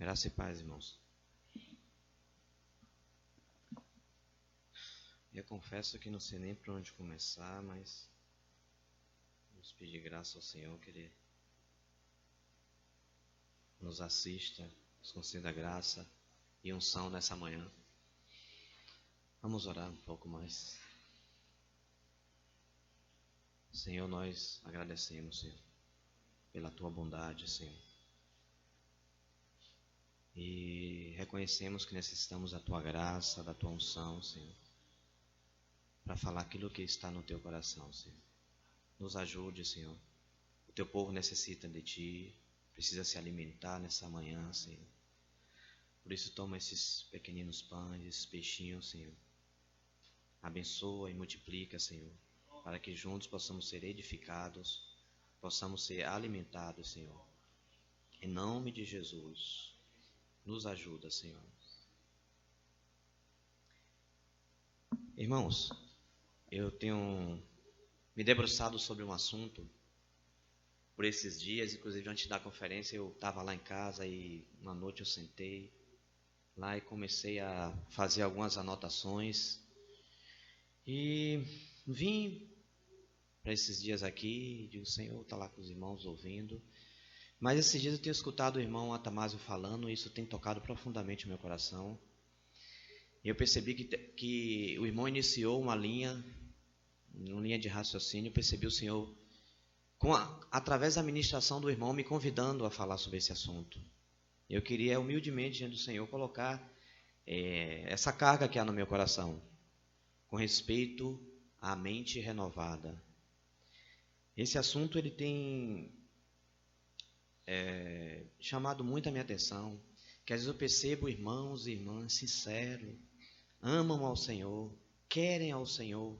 Graça e paz, irmãos. Eu confesso que não sei nem por onde começar, mas vamos pedir graça ao Senhor que Ele nos assista, nos conceda graça e unção nessa manhã. Vamos orar um pouco mais. Senhor, nós agradecemos, Senhor, pela Tua bondade, Senhor. E reconhecemos que necessitamos da Tua graça, da Tua unção, Senhor, para falar aquilo que está no Teu coração, Senhor. Nos ajude, Senhor. O Teu povo necessita de Ti, precisa se alimentar nessa manhã, Senhor. Por isso toma esses pequeninos pães, esses peixinhos, Senhor. Abençoa e multiplica, Senhor, para que juntos possamos ser edificados, possamos ser alimentados, Senhor. Em nome de Jesus, nos ajuda, Senhor. Irmãos, eu tenho me debruçado sobre um assunto por esses dias, inclusive antes da conferência eu estava lá em casa e uma noite eu sentei lá e comecei a fazer algumas anotações e vim para esses dias aqui, digo, Senhor, está lá com os irmãos ouvindo, mas esses dias eu tenho escutado o irmão Atamásio falando e isso tem tocado profundamente o meu coração. E eu percebi que o irmão iniciou uma linha de raciocínio, eu percebi o Senhor, através da ministração do irmão, me convidando a falar sobre esse assunto. Eu queria humildemente, diante do Senhor, colocar essa carga que há no meu coração, com respeito à mente renovada. Esse assunto ele tem chamado muito a minha atenção, que às vezes eu percebo irmãos e irmãs sinceros, amam ao Senhor, querem ao Senhor,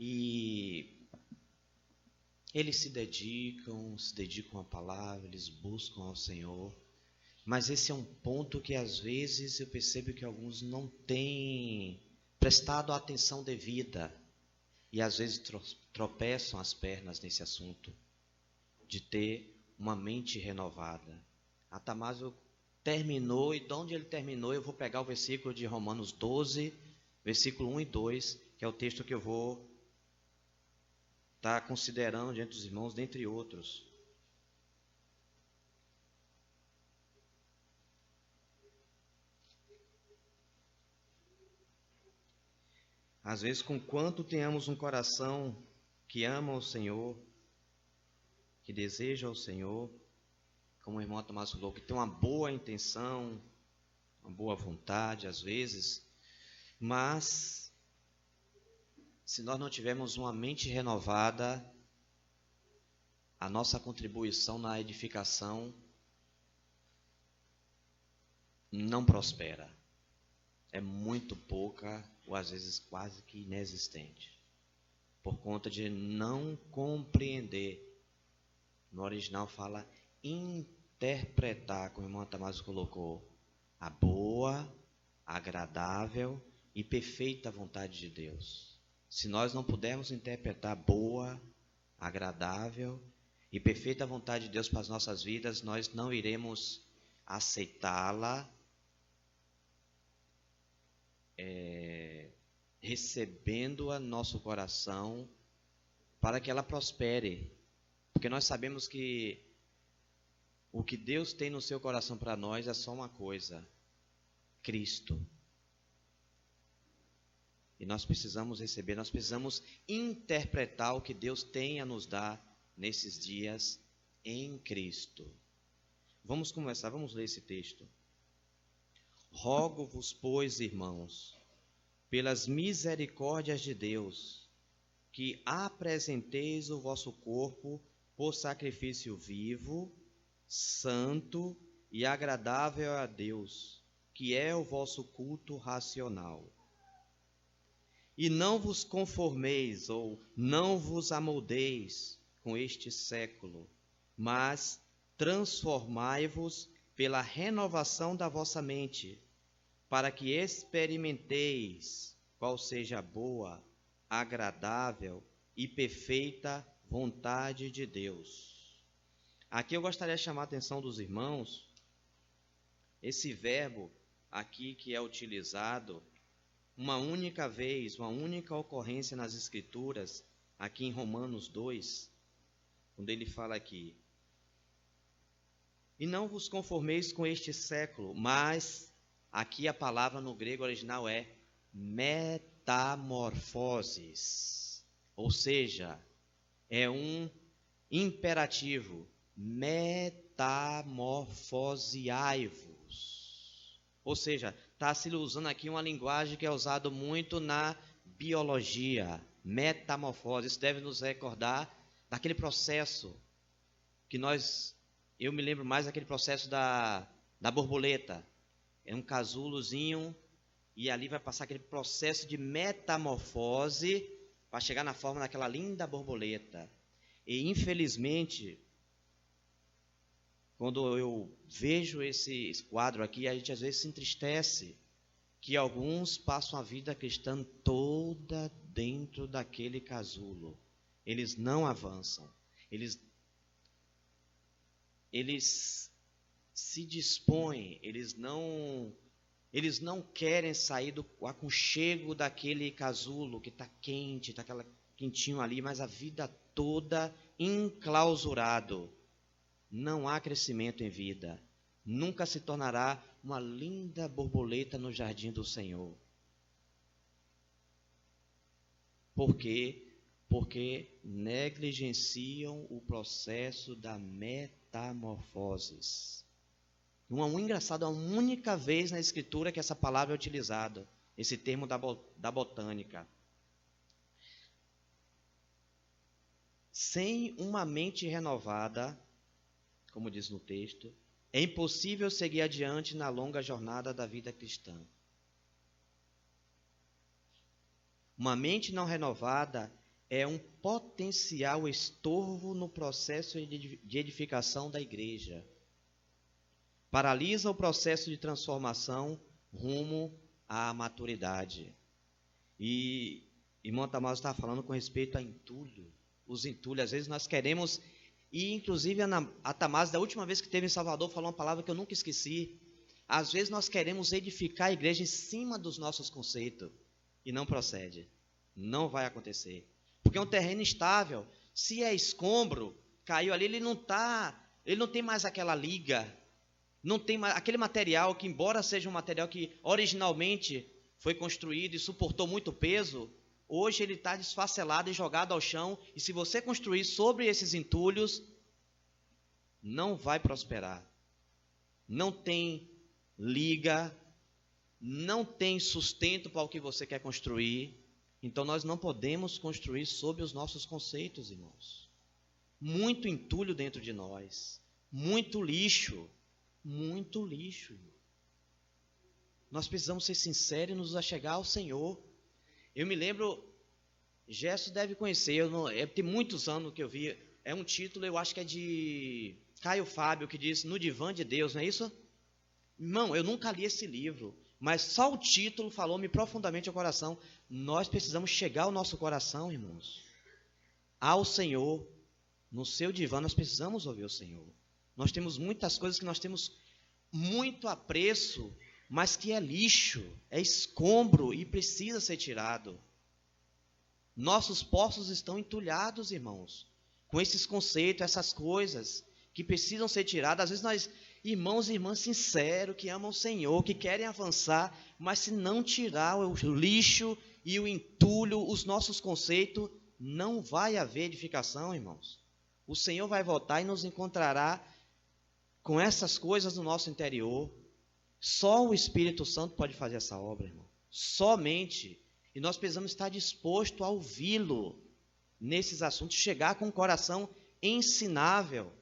e eles se dedicam à palavra, eles buscam ao Senhor, mas esse é um ponto que às vezes eu percebo que alguns não têm prestado a atenção devida, e às vezes tropeçam as pernas nesse assunto, de ter uma mente renovada. Atamásio terminou, e de onde ele terminou, eu vou pegar o versículo de Romanos 12, versículo 1 e 2, que é o texto que eu vou estar considerando diante dos irmãos, dentre outros. Às vezes, com quanto tenhamos um coração que ama o Senhor, que deseja o Senhor, como o irmão Tomás falou, que tem uma boa intenção, uma boa vontade, às vezes, mas se nós não tivermos uma mente renovada, a nossa contribuição na edificação não prospera. É muito pouca, ou às vezes quase que inexistente, por conta de não compreender. No original fala interpretar, como o irmão Atamásio colocou, a boa, agradável e perfeita vontade de Deus. Se nós não pudermos interpretar a boa, agradável e perfeita vontade de Deus para as nossas vidas, nós não iremos aceitá-la, recebendo-a no nosso coração, para que ela prospere. Porque nós sabemos que o que Deus tem no seu coração para nós é só uma coisa: Cristo. E nós precisamos receber, nós precisamos interpretar o que Deus tem a nos dar nesses dias em Cristo. Vamos começar, vamos ler esse texto. Rogo-vos, pois, irmãos, pelas misericórdias de Deus, que apresenteis o vosso corpo por sacrifício vivo, santo e agradável a Deus, que é o vosso culto racional. E não vos conformeis ou não vos amoldeis com este século, mas transformai-vos pela renovação da vossa mente, para que experimenteis qual seja a boa, agradável e perfeita vontade de Deus. Aqui eu gostaria de chamar a atenção dos irmãos esse verbo aqui que é utilizado uma única vez, uma única ocorrência nas Escrituras, aqui em Romanos 2, quando ele fala aqui: e não vos conformeis com este século, mas aqui a palavra no grego original é metamorfoses, ou seja, é um imperativo, metamorfoseai-vos. Ou seja, está se usando aqui uma linguagem que é usada muito na biologia, metamorfose. Isso deve nos recordar daquele processo que eu me lembro mais daquele processo da borboleta. É um casulozinho e ali vai passar aquele processo de metamorfose para chegar na forma daquela linda borboleta. E infelizmente, quando eu vejo esse quadro aqui, a gente às vezes se entristece que alguns passam a vida cristã toda dentro daquele casulo. Eles não avançam. Eles se dispõem, eles não querem sair do aconchego daquele casulo que está quente, está aquela quentinho ali, mas a vida toda enclausurado. Não há crescimento em vida. Nunca se tornará uma linda borboleta no jardim do Senhor. Por quê? Porque negligenciam o processo da metamorfoses. Engraçado, é uma única vez na Escritura que essa palavra é utilizada, esse termo da botânica. Sem uma mente renovada, como diz no texto, é impossível seguir adiante na longa jornada da vida cristã. Uma mente não renovada é um potencial estorvo no processo de edificação da igreja. Paralisa o processo de transformação rumo à maturidade. E irmão Tamás está falando com respeito a entulho. Os entulhos, às vezes nós queremos, e inclusive a Tamás, da última vez que esteve em Salvador, falou uma palavra que eu nunca esqueci. Às vezes nós queremos edificar a igreja em cima dos nossos conceitos, e não procede. Não vai acontecer. Porque é um terreno instável. Se é escombro, caiu ali, ele não tem mais aquela liga, não tem mais aquele material que, embora seja um material que originalmente foi construído e suportou muito peso, hoje ele está desfacelado e jogado ao chão, e se você construir sobre esses entulhos, não vai prosperar. Não tem liga, não tem sustento para o que você quer construir. Então nós não podemos construir sobre os nossos conceitos, irmãos. Muito entulho dentro de nós, muito lixo, irmão. Nós precisamos ser sinceros e nos achegar ao Senhor. Eu me lembro, Gerson deve conhecer, tem muitos anos que eu vi, é um título, eu acho que é de Caio Fábio, que diz No Divã de Deus, não é isso? Irmão, eu nunca li esse livro, mas só o título falou-me profundamente ao coração. Nós precisamos chegar ao nosso coração, irmãos, ao Senhor. No seu divã nós precisamos ouvir o Senhor. Nós temos muitas coisas que nós temos muito apreço, mas que é lixo, é escombro e precisa ser tirado. Nossos poços estão entulhados, irmãos, com esses conceitos, essas coisas que precisam ser tiradas. Às vezes nós, irmãos e irmãs sinceros, que amam o Senhor, que querem avançar, mas se não tirar o lixo e o entulho, os nossos conceitos, não vai haver edificação, irmãos. O Senhor vai voltar e nos encontrará com essas coisas no nosso interior. Só o Espírito Santo pode fazer essa obra, irmão. Somente. E nós precisamos estar dispostos a ouvi-lo nesses assuntos, chegar com um coração ensinável.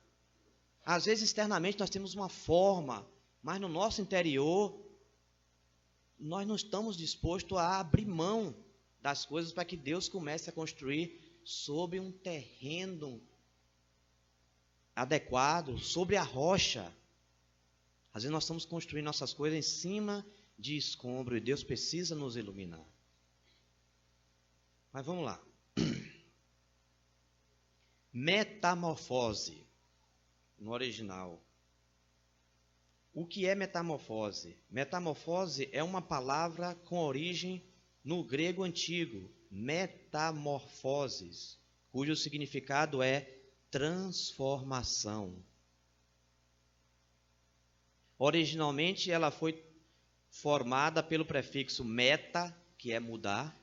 Às vezes, externamente, nós temos uma forma, mas no nosso interior, nós não estamos dispostos a abrir mão das coisas para que Deus comece a construir sobre um terreno adequado, sobre a rocha. Às vezes nós estamos construindo nossas coisas em cima de escombro e Deus precisa nos iluminar. Mas vamos lá. Metamorfose, no original. O que é metamorfose? Metamorfose é uma palavra com origem no grego antigo, metamorfoses, cujo significado é transformação. Originalmente ela foi formada pelo prefixo meta, que é mudar,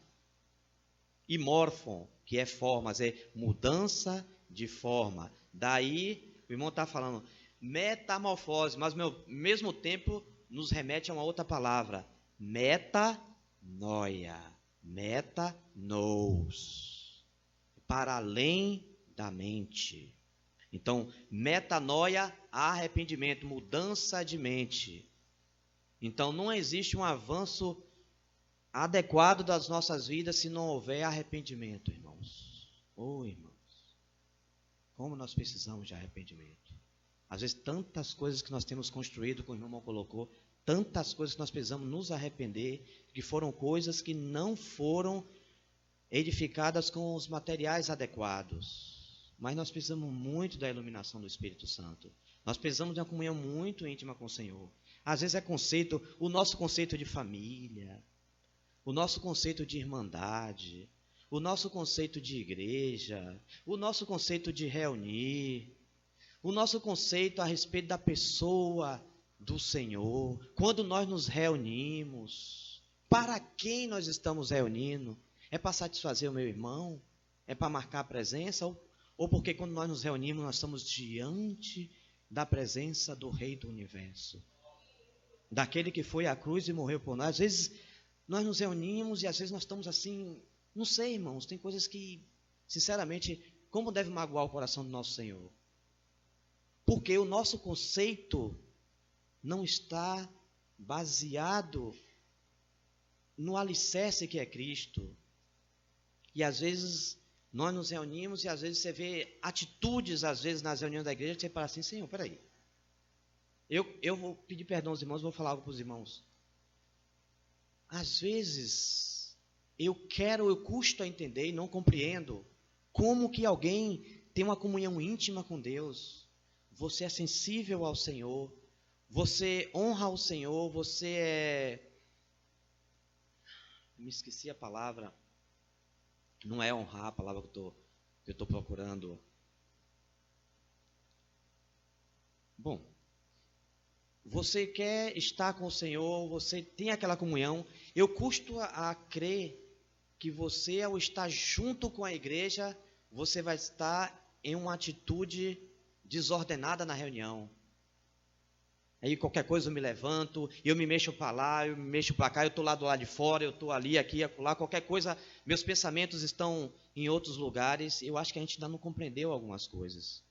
e morphon, que é forma, é mudança de forma. Daí o irmão está falando metamorfose, mas ao mesmo tempo nos remete a uma outra palavra, metanoia, metanos, para além da mente. Então, metanoia, arrependimento, mudança de mente. Então, não existe um avanço adequado das nossas vidas se não houver arrependimento, irmãos. Irmãos, como nós precisamos de arrependimento. Às vezes, tantas coisas que nós temos construído, como o irmão colocou, tantas coisas que nós precisamos nos arrepender, que foram coisas que não foram edificadas com os materiais adequados. Mas nós precisamos muito da iluminação do Espírito Santo. Nós precisamos de uma comunhão muito íntima com o Senhor. Às vezes o nosso conceito de família, o nosso conceito de irmandade, o nosso conceito de igreja, o nosso conceito de reunir, o nosso conceito a respeito da pessoa do Senhor, quando nós nos reunimos, para quem nós estamos reunindo? É para satisfazer o meu irmão? É para marcar a presença? Ou porque quando nós nos reunimos, nós estamos diante da presença do Rei do Universo, daquele que foi à cruz e morreu por nós? Às vezes nós nos reunimos e às vezes nós estamos assim, não sei, irmãos, tem coisas que, sinceramente, como deve magoar o coração do nosso Senhor? Porque o nosso conceito não está baseado no alicerce que é Cristo. E às vezes nós nos reunimos e às vezes você vê atitudes, às vezes nas reuniões da igreja, que você fala assim, Senhor, peraí. Eu vou pedir perdão aos irmãos, vou falar algo para os irmãos. Às vezes eu custo a entender e não compreendo como que alguém tem uma comunhão íntima com Deus. Você é sensível ao Senhor, você honra o Senhor, você é... Me esqueci a palavra, não é honrar a palavra que eu estou procurando. Bom, você quer estar com o Senhor, você tem aquela comunhão. Eu custo a crer que você, ao estar junto com a igreja, você vai estar em uma atitude desordenada na reunião. Aí qualquer coisa eu me levanto, eu me mexo para lá, eu me mexo para cá, eu estou lá do lado de fora, eu estou ali, aqui, acolá, qualquer coisa, meus pensamentos estão em outros lugares. Eu acho que a gente ainda não compreendeu algumas coisas.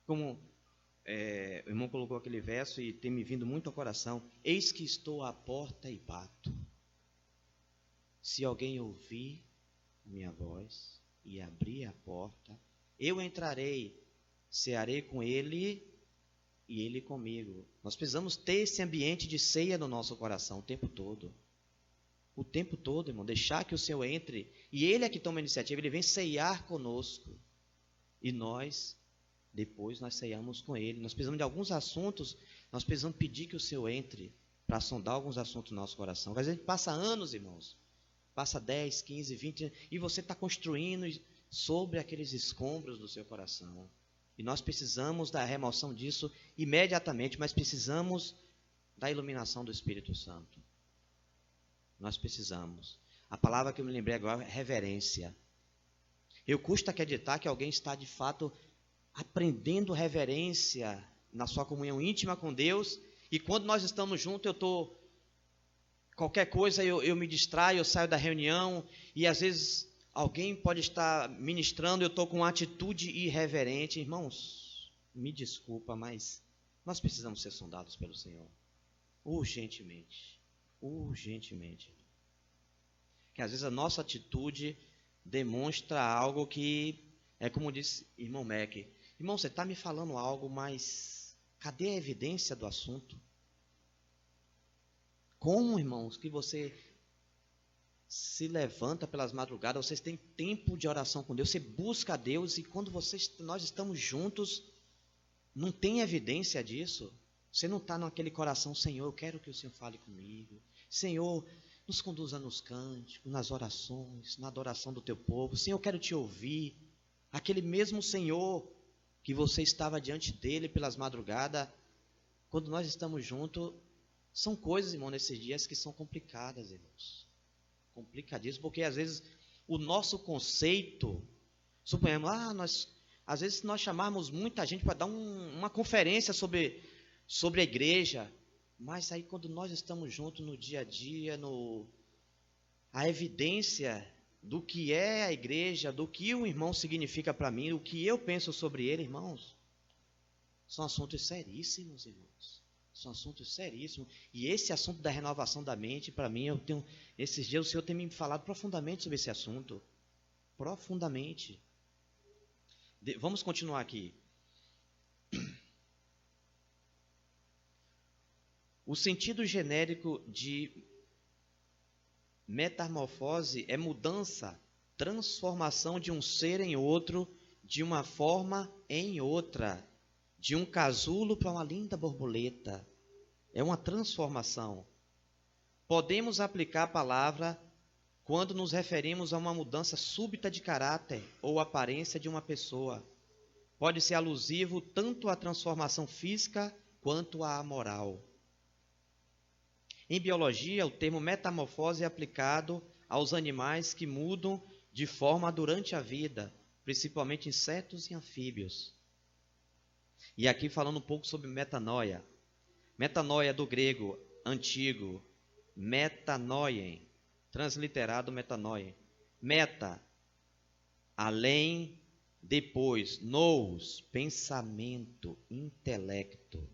Como o irmão colocou aquele verso e tem me vindo muito ao coração, eis que estou à porta e bato. Se alguém ouvir minha voz e abrir a porta, eu entrarei, cearei com ele e ele comigo. Nós precisamos ter esse ambiente de ceia no nosso coração o tempo todo. O tempo todo, irmão, deixar que o Senhor entre. E Ele é que toma a iniciativa, Ele vem ceiar conosco. E depois nós ceiamos com Ele. Nós precisamos de alguns assuntos, nós precisamos pedir que o Senhor entre para sondar alguns assuntos no nosso coração. Às vezes a gente passa anos, irmãos, passa 10, 15, 20, e você está construindo sobre aqueles escombros do seu coração. E nós precisamos da remoção disso imediatamente, mas precisamos da iluminação do Espírito Santo. Nós precisamos. A palavra que eu me lembrei agora é reverência. Eu custa acreditar que alguém está de fato aprendendo reverência na sua comunhão íntima com Deus, e quando nós estamos juntos, qualquer coisa eu me distraio, eu saio da reunião, e às vezes alguém pode estar ministrando, eu estou com uma atitude irreverente. Irmãos, me desculpa, mas nós precisamos ser sondados pelo Senhor. Urgentemente. Urgentemente. Que às vezes a nossa atitude demonstra algo que, é como disse irmão Mac, irmão, você está me falando algo, mas cadê a evidência do assunto? Como, irmãos, que você se levanta pelas madrugadas, vocês têm tempo de oração com Deus, você busca a Deus, e quando nós estamos juntos, não tem evidência disso, você não está naquele coração, Senhor, eu quero que o Senhor fale comigo. Senhor, nos conduza nos cânticos, nas orações, na adoração do teu povo. Senhor, eu quero te ouvir. Aquele mesmo Senhor que você estava diante dele pelas madrugadas, quando nós estamos juntos, são coisas, irmão, nesses dias que são complicadas, irmãos. Complicadíssimo, porque às vezes o nosso conceito, suponhamos, às vezes nós chamarmos muita gente para dar uma conferência sobre a igreja, mas aí quando nós estamos juntos no dia a dia, a evidência do que é a igreja, do que o irmão significa para mim, o que eu penso sobre ele, irmãos, são assuntos seríssimos, irmãos. São assuntos seríssimos. E esse assunto da renovação da mente, para mim, esses dias o Senhor tem me falado profundamente sobre esse assunto. Profundamente. Vamos continuar aqui. O sentido genérico de metamorfose é mudança, transformação de um ser em outro, de uma forma em outra, de um casulo para uma linda borboleta. É uma transformação. Podemos aplicar a palavra quando nos referimos a uma mudança súbita de caráter ou aparência de uma pessoa. Pode ser alusivo tanto à transformação física quanto à moral. Em biologia, o termo metamorfose é aplicado aos animais que mudam de forma durante a vida, principalmente insetos e anfíbios. E aqui falando um pouco sobre metanoia. Metanoia do grego antigo, metanoien, transliterado metanoien. Meta, além, depois, nous, pensamento, intelecto.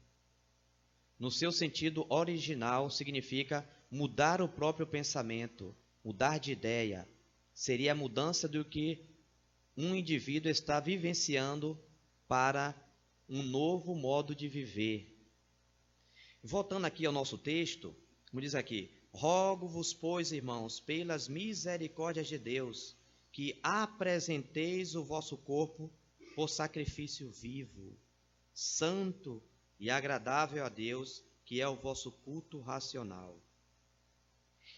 No seu sentido original, significa mudar o próprio pensamento, mudar de ideia. Seria a mudança do que um indivíduo está vivenciando para um novo modo de viver. Voltando aqui ao nosso texto, como diz aqui, rogo-vos, pois, irmãos, pelas misericórdias de Deus, que apresenteis o vosso corpo por sacrifício vivo, santo e agradável a Deus, que é o vosso culto racional.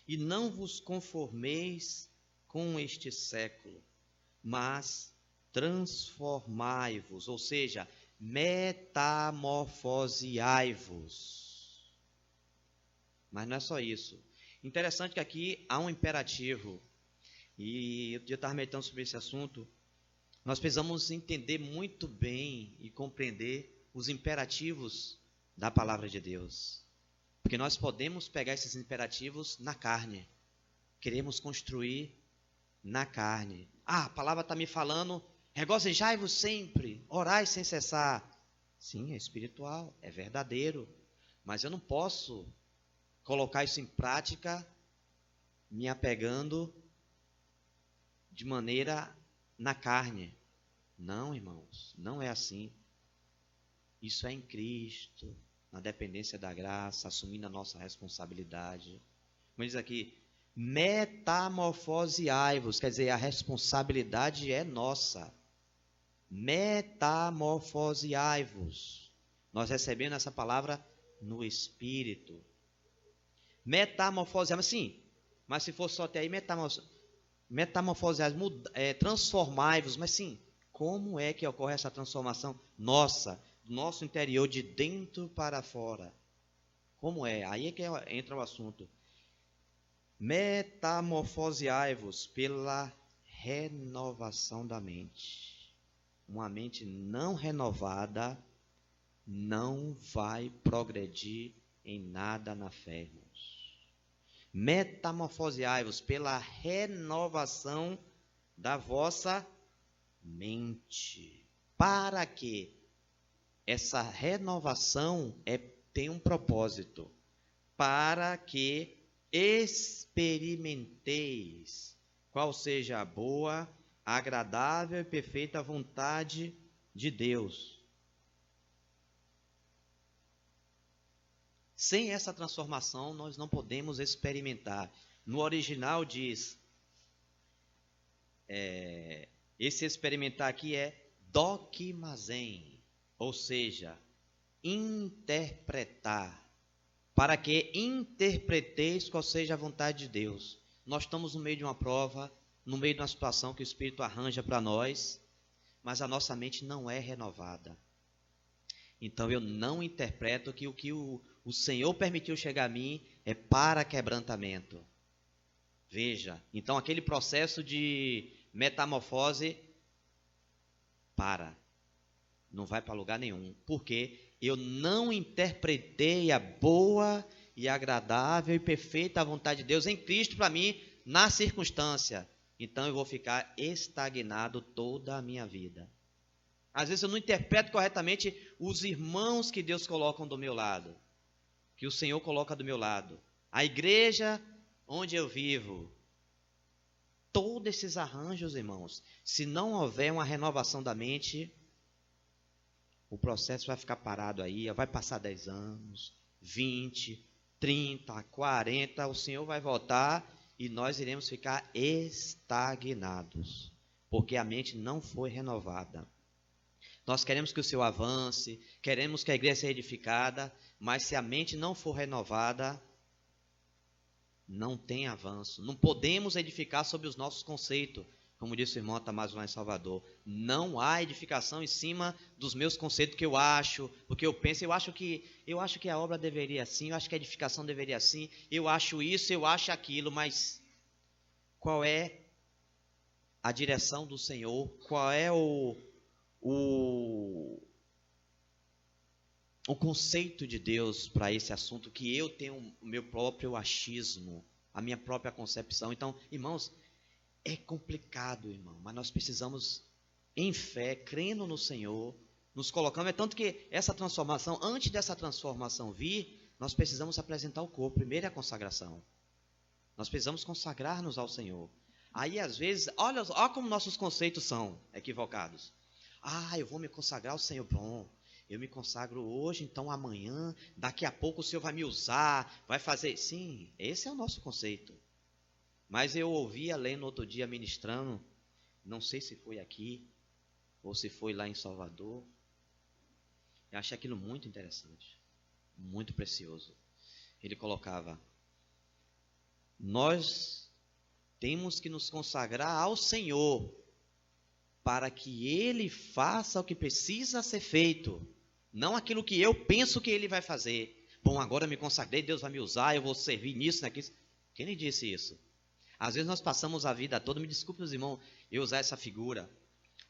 E não vos conformeis com este século, mas transformai-vos, ou seja, metamorfoseai-vos. Mas não é só isso. Interessante que aqui há um imperativo, e eu estava meditando sobre esse assunto. Nós precisamos entender muito bem e compreender os imperativos da palavra de Deus. Porque nós podemos pegar esses imperativos na carne. Queremos construir na carne. A palavra está me falando, regozijai-vos sempre, orai sem cessar. Sim, é espiritual, é verdadeiro. Mas eu não posso colocar isso em prática me apegando de maneira na carne. Não, irmãos, não é assim. Isso é em Cristo, na dependência da graça, assumindo a nossa responsabilidade. Como diz aqui, metamorfoseai-vos, quer dizer, a responsabilidade é nossa. Metamorfoseai-vos. Nós recebemos essa palavra no Espírito. Sim, mas se fosse só até aí, metamorfoseai-vos, transformai-vos, mas sim, como é que ocorre essa transformação nossa? Do nosso interior, de dentro para fora. Como é? Aí é que entra o assunto. Metamorfoseai-vos pela renovação da mente. Uma mente não renovada não vai progredir em nada na fé, irmãos. Metamorfoseai-vos pela renovação da vossa mente. Para quê? Essa renovação tem um propósito, para que experimenteis qual seja a boa, agradável e perfeita vontade de Deus. Sem essa transformação, nós não podemos experimentar. No original diz, esse experimentar aqui é dokimazen. Ou seja, interpretar, para que interpreteis qual seja a vontade de Deus. Nós estamos no meio de uma prova, no meio de uma situação que o Espírito arranja para nós, mas a nossa mente não é renovada. Então eu não interpreto que o que o Senhor permitiu chegar a mim é para quebrantamento. Veja, então aquele processo de metamorfose não vai para lugar nenhum, porque eu não interpretei a boa e agradável e perfeita vontade de Deus em Cristo para mim na circunstância. Então eu vou ficar estagnado toda a minha vida. Às vezes eu não interpreto corretamente os irmãos que Deus coloca do meu lado, que o Senhor coloca do meu lado, a igreja onde eu vivo. Todos esses arranjos, irmãos, se não houver uma renovação da mente, o processo vai ficar parado aí, vai passar 10 anos, 20, 30, 40, o Senhor vai voltar e nós iremos ficar estagnados, porque a mente não foi renovada. Nós queremos que o Senhor avance, queremos que a igreja seja edificada, mas se a mente não for renovada, não tem avanço. Não podemos edificar sobre os nossos conceitos, como disse o irmão Atamásio lá em Salvador. Não há edificação em cima dos meus conceitos que eu acho, o que eu penso. Eu acho que a obra deveria assim, eu acho que a edificação deveria assim, eu acho isso, eu acho aquilo, mas qual é a direção do Senhor? Qual é o conceito de Deus para esse assunto, que eu tenho o meu próprio achismo, a minha própria concepção? Então, irmãos, é complicado, irmão, mas nós precisamos, em fé, crendo no Senhor, nos colocando. É tanto que essa transformação, antes dessa transformação vir, nós precisamos apresentar o corpo. Primeiro é a consagração. Nós precisamos consagrar-nos ao Senhor. Aí, às vezes, olha como nossos conceitos são equivocados. Eu vou me consagrar ao Senhor. Bom, eu me consagro hoje, então amanhã, daqui a pouco o Senhor vai me usar, vai fazer. Sim, esse é o nosso conceito. Mas eu ouvia lendo outro dia, ministrando, não sei se foi aqui, ou se foi lá em Salvador. Eu achei aquilo muito interessante, muito precioso. Ele colocava: nós temos que nos consagrar ao Senhor, para que Ele faça o que precisa ser feito, não aquilo que eu penso que Ele vai fazer. Bom, agora eu me consagrei, Deus vai me usar, eu vou servir nisso, naquilo. Quem lhe disse isso? Às vezes nós passamos a vida toda, me desculpe os irmãos eu usar essa figura,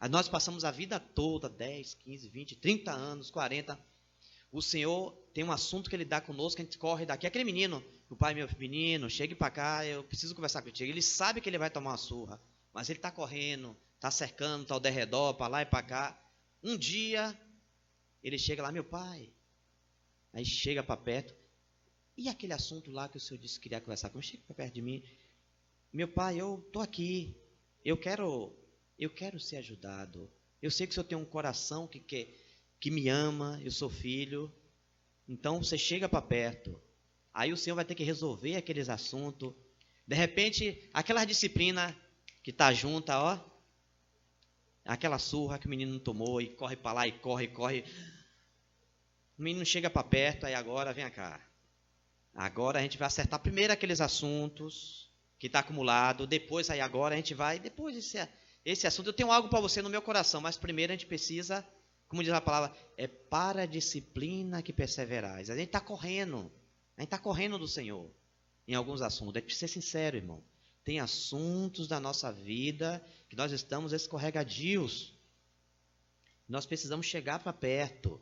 nós passamos a vida toda, 10, 15, 20, 30 anos, 40, o Senhor tem um assunto que Ele dá conosco, a gente corre daqui, aquele menino, o pai, meu menino, chegue para cá, eu preciso conversar contigo. Ele sabe que ele vai tomar uma surra, mas ele está correndo, está cercando, está ao derredor, para lá e para cá. Um dia, ele chega lá: meu pai, aí chega para perto, e aquele assunto lá que o Senhor disse que queria conversar comigo, chega para perto de mim: meu pai, eu estou aqui, eu quero ser ajudado, eu sei que o Senhor tem um coração que me ama, eu sou filho, então você chega para perto, aí o Senhor vai ter que resolver aqueles assuntos. De repente, aquela disciplina que está junta, aquela surra que o menino não tomou, e corre para lá, e corre, o menino chega para perto, aí agora, vem cá, agora a gente vai acertar primeiro aqueles assuntos que está acumulado, depois aí agora a gente vai, depois esse assunto, eu tenho algo para você no meu coração, mas primeiro a gente precisa, como diz a palavra, é para a disciplina que perseverais. A gente está correndo do Senhor em alguns assuntos. É preciso ser sincero, irmão. Tem assuntos da nossa vida que nós estamos escorregadios. Nós precisamos chegar para perto,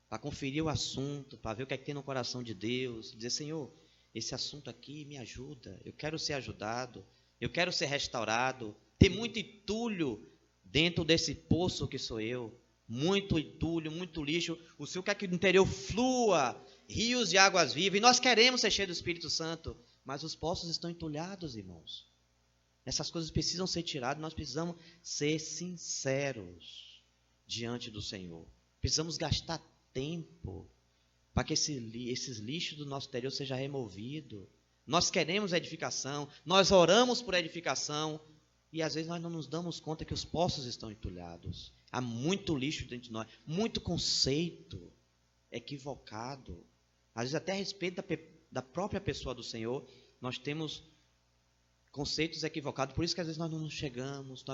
para conferir o assunto, para ver o que é que tem no coração de Deus, dizer: Senhor, esse assunto aqui me ajuda, eu quero ser ajudado, eu quero ser restaurado. Tem muito entulho dentro desse poço que sou eu, muito entulho, muito lixo. O Senhor quer que no interior flua rios de águas vivas, e nós queremos ser cheios do Espírito Santo, mas os poços estão entulhados, irmãos. Essas coisas precisam ser tiradas, nós precisamos ser sinceros diante do Senhor. Precisamos gastar tempo para que esses lixos do nosso interior sejam removidos. Nós queremos edificação, nós oramos por edificação, E às vezes nós não nos damos conta que os poços estão entulhados. Há muito lixo dentro de nós, muito conceito equivocado. Às vezes até a respeito da própria pessoa do Senhor, nós temos conceitos equivocados. Por isso que às vezes nós não nos chegamos,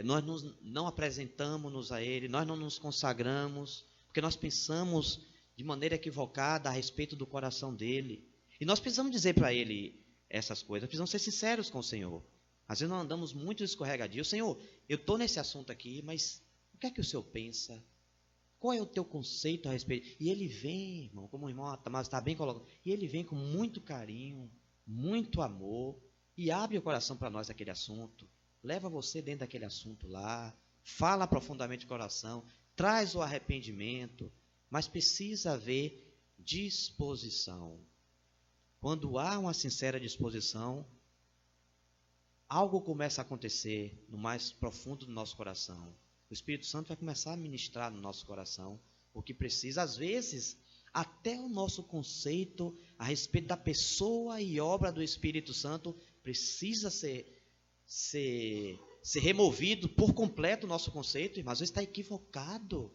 nós não apresentamos-nos a Ele, nós não nos consagramos, porque nós pensamos de maneira equivocada a respeito do coração dEle. E nós precisamos dizer para Ele essas coisas, nós precisamos ser sinceros com o Senhor. Às vezes nós andamos muito escorregadios. Senhor, eu estou nesse assunto aqui, mas o que é que o Senhor pensa? Qual é o teu conceito a respeito? E Ele vem, irmão, como o irmão Tamás está bem colocado, e Ele vem com muito carinho, muito amor, e abre o coração para nós daquele assunto. Leva você dentro daquele assunto lá, fala profundamente o coração, traz o arrependimento, mas precisa haver disposição. Quando há uma sincera disposição, algo começa a acontecer no mais profundo do nosso coração. O Espírito Santo vai começar a ministrar no nosso coração o que precisa. Às vezes, até o nosso conceito a respeito da pessoa e obra do Espírito Santo precisa ser removido por completo o nosso conceito, mas às vezes está equivocado.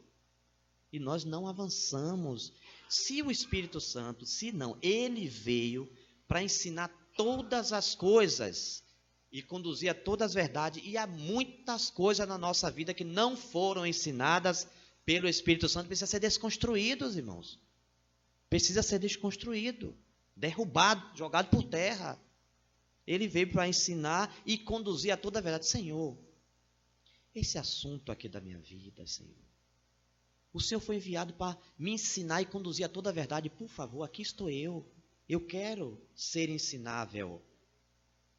E nós não avançamos. Se o Espírito Santo, se não, ele veio para ensinar todas as coisas e conduzir a todas as verdades, e há muitas coisas na nossa vida que não foram ensinadas pelo Espírito Santo, precisa ser desconstruídos, irmãos. Precisa ser desconstruído, derrubado, jogado por terra. Ele veio para ensinar e conduzir a toda a verdade. Senhor, esse assunto aqui da minha vida, Senhor, o Senhor foi enviado para me ensinar e conduzir a toda a verdade. Por favor, aqui estou eu. Eu quero ser ensinável.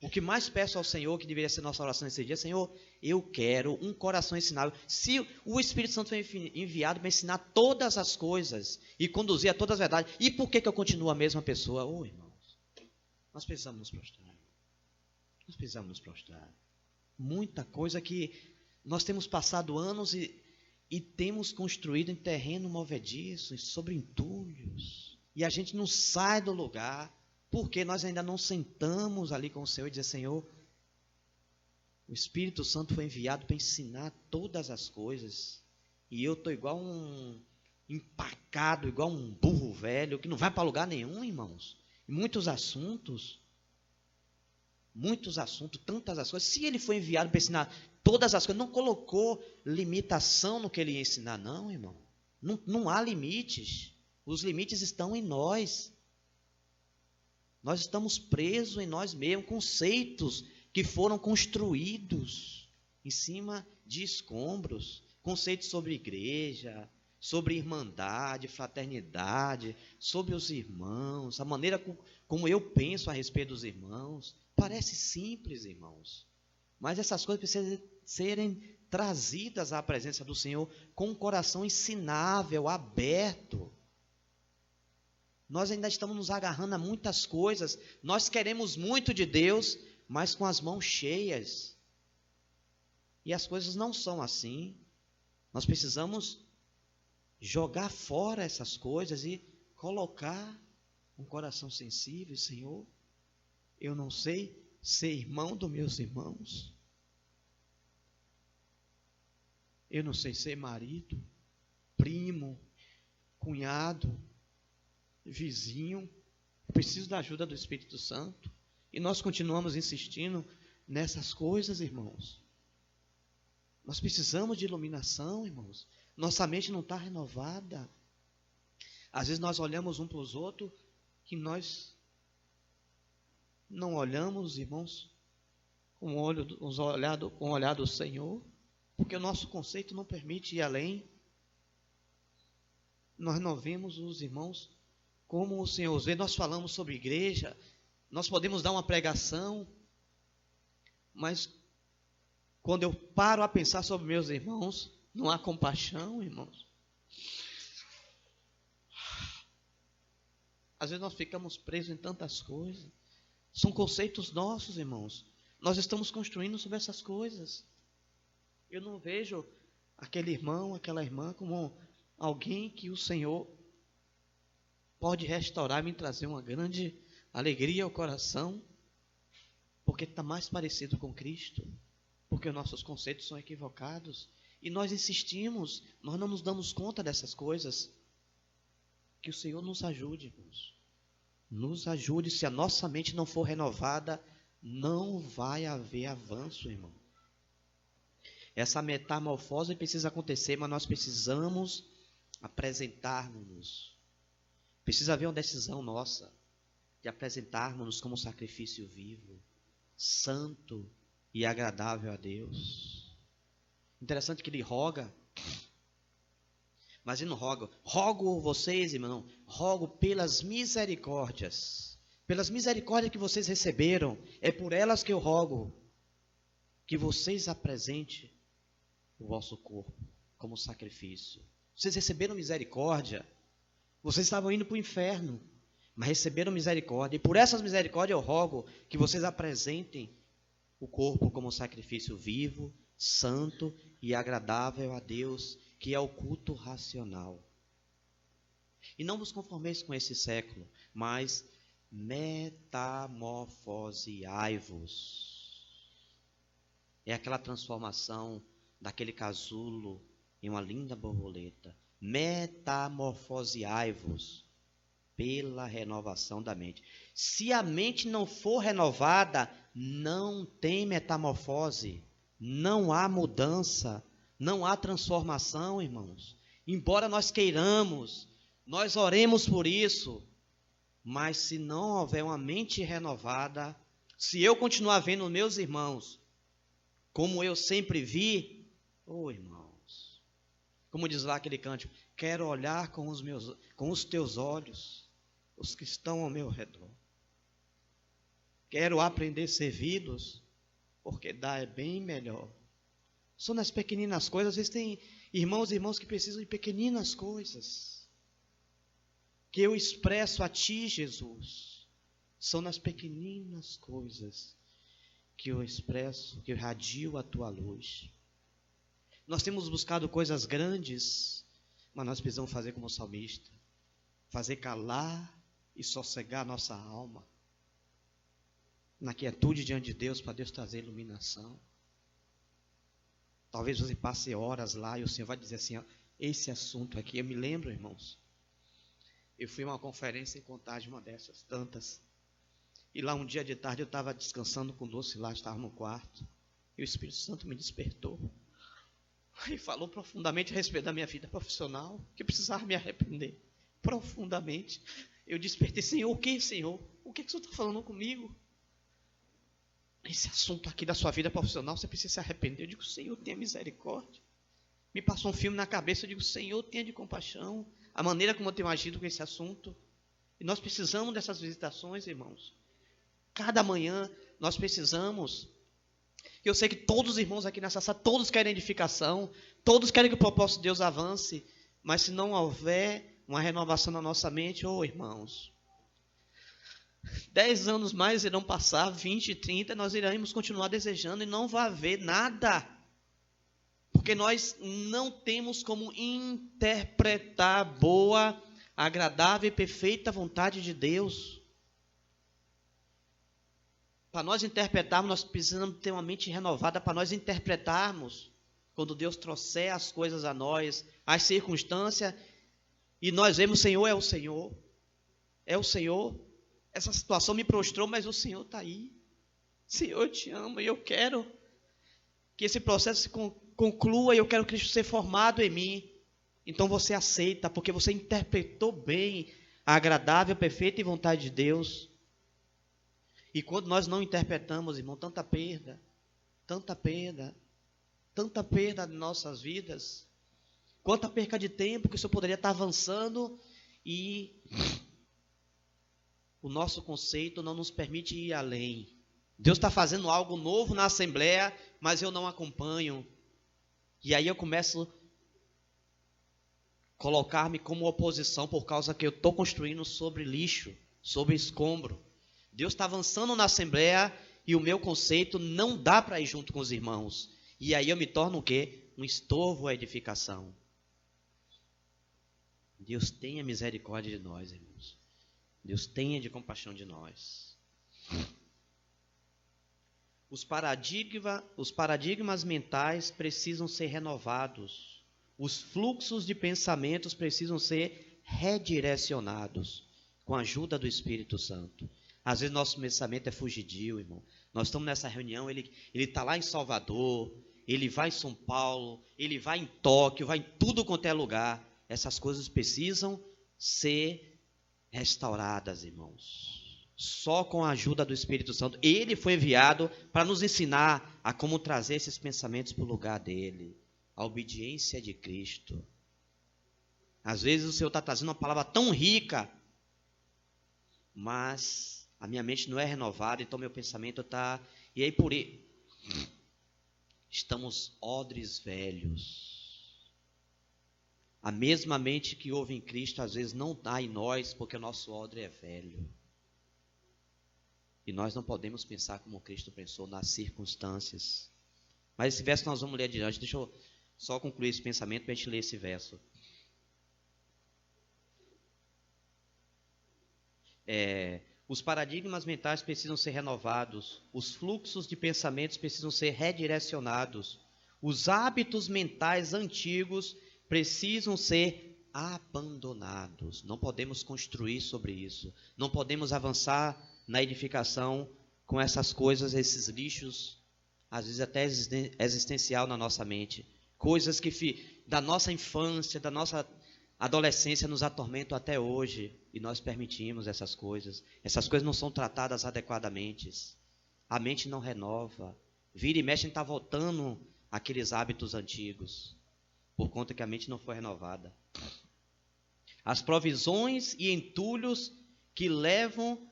O que mais peço ao Senhor, que deveria ser nossa oração nesse dia, Senhor, eu quero um coração ensinável. Se o Espírito Santo foi enviado para ensinar todas as coisas e conduzir a todas as verdades, e por que eu continuo a mesma pessoa? Irmãos, nós precisamos nos prostrar. Nós precisamos nos prostrar. Muita coisa que nós temos passado anos e temos construído em terreno movediço, sobre entulhos, e a gente não sai do lugar, porque nós ainda não sentamos ali com o Senhor e dizer, Senhor, o Espírito Santo foi enviado para ensinar todas as coisas, e eu estou igual um empacado, igual um burro velho, que não vai para lugar nenhum, irmãos. E muitos assuntos, tantas as coisas. Se ele foi enviado para ensinar todas as coisas, não colocou limitação no que ele ia ensinar, não, irmão. Não há limites. Os limites estão em nós. Nós estamos presos em nós mesmos, conceitos que foram construídos em cima de escombros, conceitos sobre igreja, sobre irmandade, fraternidade, sobre os irmãos, a maneira como eu penso a respeito dos irmãos. Parece simples, irmãos, mas essas coisas precisam serem trazidas à presença do Senhor com um coração ensinável, aberto. Nós ainda estamos nos agarrando a muitas coisas. Nós queremos muito de Deus, mas com as mãos cheias. E as coisas não são assim. Nós precisamos jogar fora essas coisas e colocar um coração sensível. Senhor, eu não sei ser irmão dos meus irmãos. Eu não sei ser marido, primo, cunhado, vizinho. Eu preciso da ajuda do Espírito Santo. E nós continuamos insistindo nessas coisas, irmãos. Nós precisamos de iluminação, irmãos. Nossa mente não está renovada. Às vezes nós olhamos um para os outros que nós não olhamos, irmãos, com o olhar do Senhor, porque o nosso conceito não permite ir além. Nós não vemos os irmãos como o Senhor os vê. Nós falamos sobre igreja, nós podemos dar uma pregação, mas quando eu paro a pensar sobre meus irmãos, não há compaixão, irmãos. Às vezes nós ficamos presos em tantas coisas. São conceitos nossos, irmãos. Nós estamos construindo sobre essas coisas. Eu não vejo aquele irmão, aquela irmã como alguém que o Senhor pode restaurar, me trazer uma grande alegria ao coração, Porque está mais parecido com Cristo, porque os nossos conceitos são equivocados, e nós insistimos, nós não nos damos conta dessas coisas. Que o Senhor nos ajude, irmãos. Nos ajude. Se a nossa mente não for renovada, não vai haver avanço, irmão. Essa metamorfose precisa acontecer, mas nós precisamos apresentarmos-nos. Precisa haver uma decisão nossa de apresentarmos-nos como sacrifício vivo, santo e agradável a Deus. Interessante que ele roga, mas ele não roga. Rogo vocês, irmão, rogo pelas misericórdias que vocês receberam, é por elas que eu rogo, que vocês apresentem o vosso corpo como sacrifício. Vocês receberam misericórdia, vocês estavam indo para o inferno, mas receberam misericórdia, e por essas misericórdias eu rogo que vocês apresentem o corpo como sacrifício vivo, santo e agradável a Deus, que é o culto racional. E não vos conformeis com esse século, mas metamorfoseai-vos. É aquela transformação daquele casulo em uma linda borboleta. Metamorfoseai-vos pela renovação da mente. Se a mente não for renovada, não tem metamorfose, não há mudança, não há transformação, irmãos. Embora nós queiramos, nós oremos por isso, mas se não houver uma mente renovada, se eu continuar vendo meus irmãos como eu sempre vi, irmãos, como diz lá aquele cântico, quero olhar com os teus olhos, os que estão ao meu redor. Quero aprender servidos, porque dar é bem melhor. São nas pequeninas coisas. Às vezes tem irmãos e irmãs que precisam de pequeninas coisas, que eu expresso a Ti, Jesus. São nas pequeninas coisas que eu expresso, que eu irradio a Tua luz. Nós temos buscado coisas grandes, mas nós precisamos fazer como o salmista, fazer calar e sossegar nossa alma, na quietude diante de Deus, para Deus trazer iluminação. Talvez você passe horas lá e o Senhor vai dizer assim, ó, esse assunto aqui, eu me lembro, irmãos, eu fui a uma conferência em Contagem, uma dessas tantas, e lá um dia de tarde eu estava descansando com o Doce lá, estava no quarto, e o Espírito Santo me despertou, e falou profundamente a respeito da minha vida profissional, que eu precisava me arrepender, profundamente. Eu despertei, Senhor, o que, Senhor? O que o Senhor está falando comigo? Esse assunto aqui da sua vida profissional, você precisa se arrepender. Eu digo, Senhor, tenha misericórdia. Me passou um filme na cabeça, eu digo, Senhor, tenha de compaixão. A maneira como eu tenho agido com esse assunto. E nós precisamos dessas visitações, irmãos. Cada manhã nós precisamos. Eu sei que todos os irmãos aqui nessa sala, todos querem edificação, todos querem que o propósito de Deus avance, mas se não houver uma renovação na nossa mente, irmãos, 10 anos mais irão passar, 20, 30, nós iremos continuar desejando e não vai haver nada, porque nós não temos como interpretar a boa, agradável e perfeita vontade de Deus. Para nós interpretarmos, nós precisamos ter uma mente renovada para nós interpretarmos quando Deus trouxer as coisas a nós, as circunstâncias, e nós vemos, Senhor, é o Senhor, é o Senhor. Essa situação me prostrou, mas o Senhor está aí. Senhor, eu te amo e eu quero que esse processo se conclua e eu quero Cristo ser formado em mim. Então você aceita, porque você interpretou bem a agradável, perfeita e vontade de Deus. E quando nós não interpretamos, irmão, tanta perda de nossas vidas, quanta perca de tempo que o Senhor poderia estar avançando e o nosso conceito não nos permite ir além. Deus está fazendo algo novo na Assembleia, mas eu não acompanho. E aí eu começo a colocar-me como oposição por causa que eu estou construindo sobre lixo, sobre escombro. Deus está avançando na Assembleia e o meu conceito não dá para ir junto com os irmãos. E aí eu me torno o quê? Um estorvo à edificação. Deus tenha misericórdia de nós, irmãos. Deus tenha de compaixão de nós. Os paradigmas mentais precisam ser renovados. Os fluxos de pensamentos precisam ser redirecionados com a ajuda do Espírito Santo. Às vezes nosso pensamento é fugidio, irmão. Nós estamos nessa reunião, ele está lá em Salvador, ele vai em São Paulo, ele vai em Tóquio, vai em tudo quanto é lugar. Essas coisas precisam ser restauradas, irmãos. Só com a ajuda do Espírito Santo. Ele foi enviado para nos ensinar a como trazer esses pensamentos para o lugar dele. A obediência de Cristo. Às vezes o Senhor está trazendo uma palavra tão rica, mas a minha mente não é renovada, então meu pensamento está... E aí por aí, estamos odres velhos. A mesma mente que houve em Cristo, às vezes não dá em nós, porque o nosso odre é velho. E nós não podemos pensar como Cristo pensou nas circunstâncias. Mas esse verso nós vamos ler adiante. Deixa eu só concluir esse pensamento para a gente ler esse verso. Os paradigmas mentais precisam ser renovados. Os fluxos de pensamentos precisam ser redirecionados. Os hábitos mentais antigos precisam ser abandonados. Não podemos construir sobre isso. Não podemos avançar na edificação com essas coisas, esses lixos, às vezes até existencial na nossa mente. Coisas que da nossa infância, da nossa adolescência nos atormentam até hoje. E nós permitimos essas coisas. Essas coisas não são tratadas adequadamente. A mente não renova. Vira e mexe, a gente está voltando àqueles hábitos antigos. Por conta que a mente não foi renovada. As provisões e entulhos que levam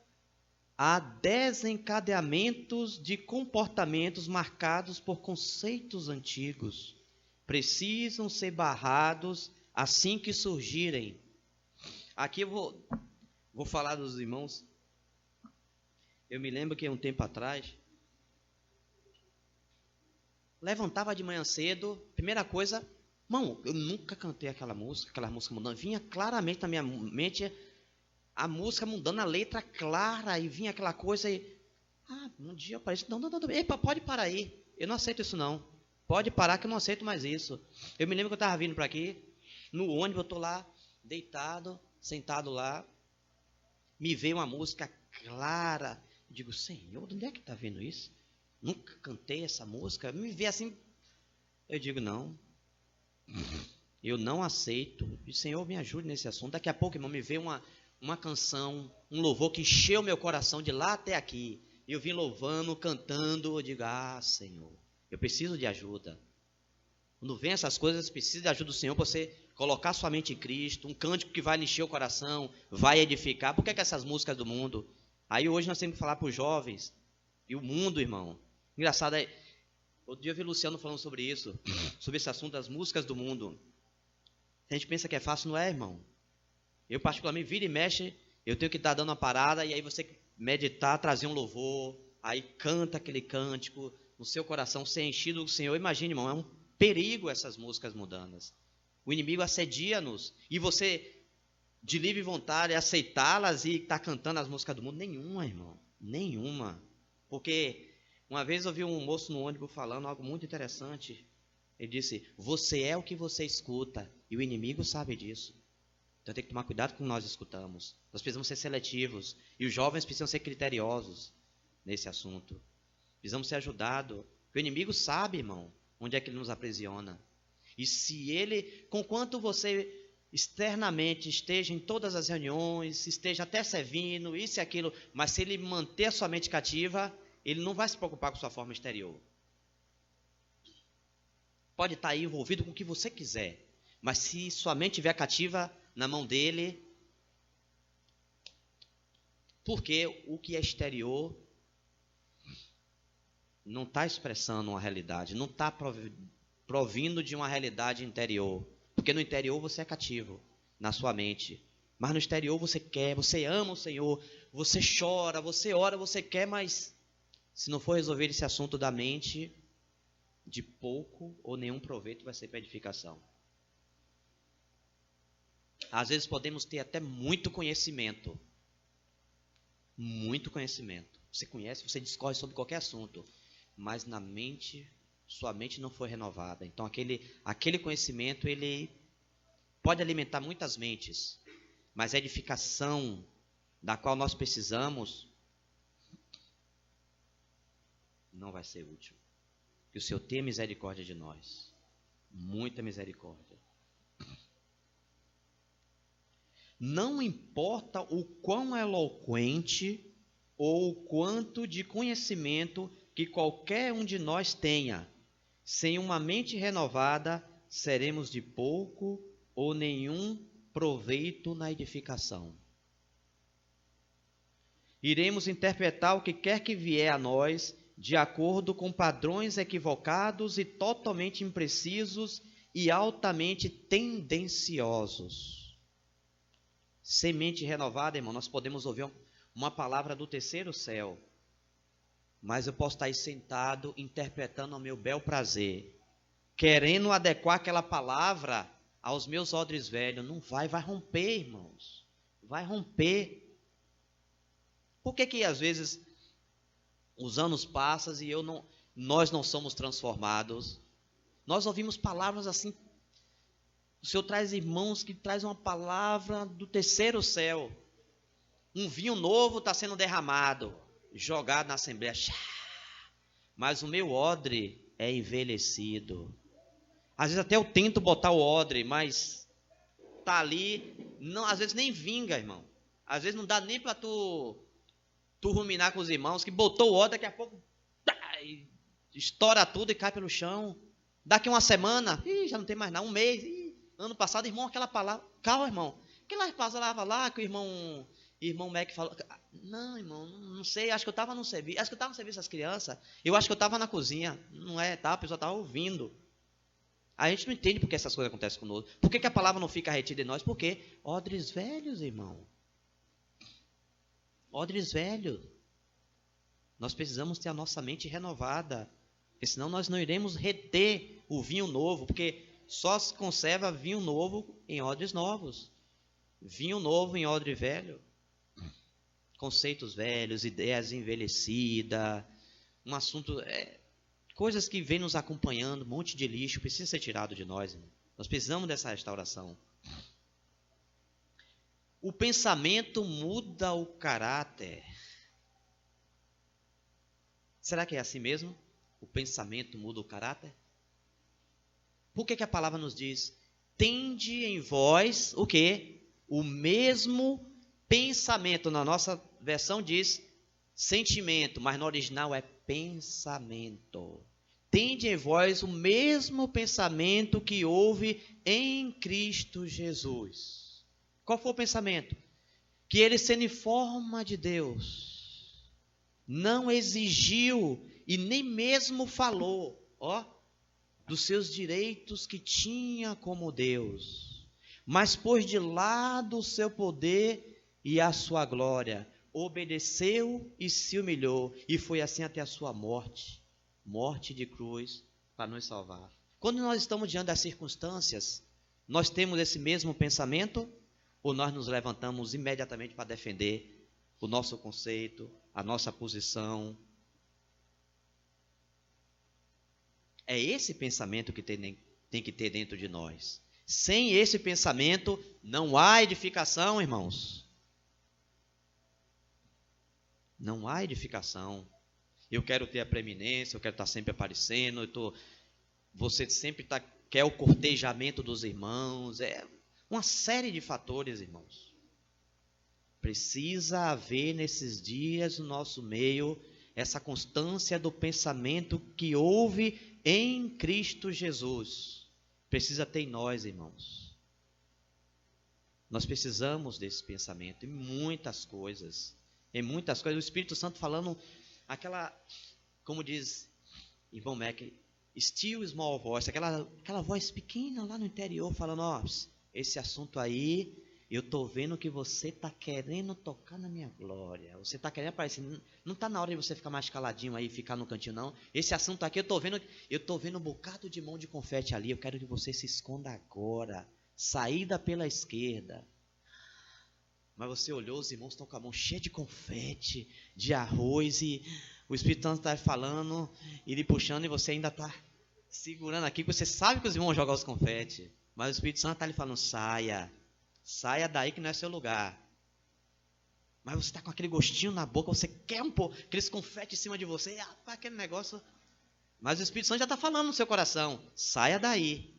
a desencadeamentos de comportamentos marcados por conceitos antigos precisam ser barrados assim que surgirem. Aqui eu vou falar dos irmãos. Eu me lembro que um tempo atrás, levantava de manhã cedo, primeira coisa, irmão, eu nunca cantei aquela música mudando, vinha claramente na minha mente a música mudando, a letra clara, e vinha aquela coisa, e um dia eu parei, não, epa, pode parar aí, eu não aceito isso não, pode parar que eu não aceito mais isso. Eu me lembro que eu estava vindo para aqui, no ônibus, eu estou lá, deitado, sentado lá, me veio uma música clara, eu digo, Senhor, de onde é que está vendo isso? Nunca cantei essa música, me vê assim, eu digo, não, eu não aceito, e Senhor me ajude nesse assunto. Daqui a pouco, irmão, me veio uma canção, um louvor que encheu meu coração de lá até aqui. Eu vim louvando, cantando, eu digo, Senhor, eu preciso de ajuda. Quando vem essas coisas, precisa de ajuda do Senhor para você colocar sua mente em Cristo, um cântico que vai encher o coração, vai edificar. Por que essas músicas do mundo? Aí hoje nós temos que falar para os jovens, e o mundo, irmão. Engraçado, outro dia eu vi o Luciano falando sobre isso, sobre esse assunto das músicas do mundo. A gente pensa que é fácil, não é, irmão? Eu particularmente, vira e mexe, eu tenho que estar dando uma parada, e aí você meditar, trazer um louvor, aí canta aquele cântico, no seu coração ser enchido do Senhor. Imagine, irmão, é um perigo essas músicas mundanas. O inimigo assedia-nos, e você, de livre vontade, aceitá-las e estar cantando as músicas do mundo? Nenhuma, irmão, nenhuma. Porque uma vez eu vi um moço no ônibus falando algo muito interessante. Ele disse, você é o que você escuta, e o inimigo sabe disso. Então tem que tomar cuidado com o que nós escutamos. Nós precisamos ser seletivos. E os jovens precisam ser criteriosos nesse assunto. Precisamos ser ajudados. Porque o inimigo sabe, irmão, onde é que ele nos aprisiona. E se ele, conquanto você externamente esteja em todas as reuniões, esteja até servindo, isso e aquilo, mas se ele manter a sua mente cativa, ele não vai se preocupar com sua forma exterior. Pode estar aí envolvido com o que você quiser, mas se sua mente estiver cativa na mão dele, porque o que é exterior não está expressando uma realidade, não está provindo de uma realidade interior, porque no interior você é cativo, na sua mente, mas no exterior você quer, você ama o Senhor, você chora, você ora, você quer, mas se não for resolver esse assunto da mente, de pouco ou nenhum proveito vai ser para edificação. Às vezes podemos ter até muito conhecimento. Muito conhecimento. Você conhece, você discorre sobre qualquer assunto. mas na mente, sua mente não foi renovada. Então aquele conhecimento, ele pode alimentar muitas mentes, mas a edificação da qual nós precisamos não vai ser útil. Que o Senhor tenha misericórdia de nós, muita misericórdia. Não importa o quão eloquente ou o quanto de conhecimento que qualquer um de nós tenha, sem uma mente renovada, seremos de pouco ou nenhum proveito na edificação. Iremos interpretar o que quer que vier a nós de acordo com padrões equivocados e totalmente imprecisos e altamente tendenciosos. Sem mente renovada, irmão, nós podemos ouvir uma palavra do terceiro céu, mas eu posso estar aí sentado, interpretando ao meu bel prazer, querendo adequar aquela palavra aos meus odres velhos. Não vai romper, irmãos, vai romper. Por que às vezes os anos passam e nós não somos transformados? Nós ouvimos palavras assim. O Senhor traz irmãos que traz uma palavra do terceiro céu. Um vinho novo está sendo derramado, jogado na assembleia. Mas o meu odre é envelhecido. Às vezes até eu tento botar o odre, mas tá ali, não, às vezes nem vinga, irmão. Às vezes não dá nem para tu ruminar com os irmãos, que botou o odre, daqui a pouco estoura tudo e cai pelo chão. Daqui uma semana, já não tem mais nada, um mês, ano passado, irmão, aquela palavra, calma, irmão, aquela palavra lá que o irmão Mac falou, não, irmão, não sei, acho que eu estava no serviço, das crianças, eu acho que eu estava na cozinha, não é, tá, a pessoa estava ouvindo. A gente não entende por que essas coisas acontecem conosco. Por que a palavra não fica retida em nós? Porque odres velhos, irmão. Odres velhos. Nós precisamos ter a nossa mente renovada, porque senão nós não iremos reter o vinho novo, porque só se conserva vinho novo em odres novos. Vinho novo em odre velho. Conceitos velhos, ideias envelhecidas, um assunto, coisas que vêm nos acompanhando, um monte de lixo, precisa ser tirado de nós, irmão. Nós precisamos dessa restauração. O pensamento muda o caráter. Será que é assim mesmo? O pensamento muda o caráter? Por que a palavra nos diz? Tende em vós o quê? O mesmo pensamento. Na nossa versão diz sentimento, mas no original é pensamento. Tende em vós o mesmo pensamento que houve em Cristo Jesus. Qual foi o pensamento? Que ele, sendo em forma de Deus, não exigiu e nem mesmo falou, dos seus direitos que tinha como Deus, mas pôs de lado o seu poder e a sua glória, obedeceu e se humilhou, e foi assim até a sua morte de cruz, para nos salvar. Quando nós estamos diante das circunstâncias, nós temos esse mesmo pensamento, ou nós nos levantamos imediatamente para defender o nosso conceito, a nossa posição? É esse pensamento que tem que ter dentro de nós. Sem esse pensamento, não há edificação, irmãos. Não há edificação. Eu quero ter a preeminência, eu quero estar sempre aparecendo, você sempre quer o cortejamento dos irmãos. É uma série de fatores, irmãos. Precisa haver nesses dias no nosso meio essa constância do pensamento que houve em Cristo Jesus. Precisa ter em nós, irmãos. Nós precisamos desse pensamento em muitas coisas. Em muitas coisas. O Espírito Santo falando como diz irmão Mac, still small voice, aquela voz pequena lá no interior, falando, esse assunto aí, eu estou vendo que você está querendo tocar na minha glória, você está querendo aparecer, não está na hora de você ficar mais caladinho aí, ficar no cantinho não, esse assunto aqui, eu estou vendo um bocado de mão de confete ali, eu quero que você se esconda agora, saída pela esquerda. Mas você olhou, os irmãos estão com a mão cheia de confete, de arroz, e O Espírito Santo está falando e lhe puxando e você ainda está segurando aqui, porque você sabe que os irmãos jogam os confetes. Mas o Espírito Santo está lhe falando, saia. Saia daí que não é seu lugar. Mas você está com aquele gostinho na boca, você quer um pouco, aqueles confetes em cima de você, aquele negócio. Mas o Espírito Santo já está falando no seu coração, saia daí.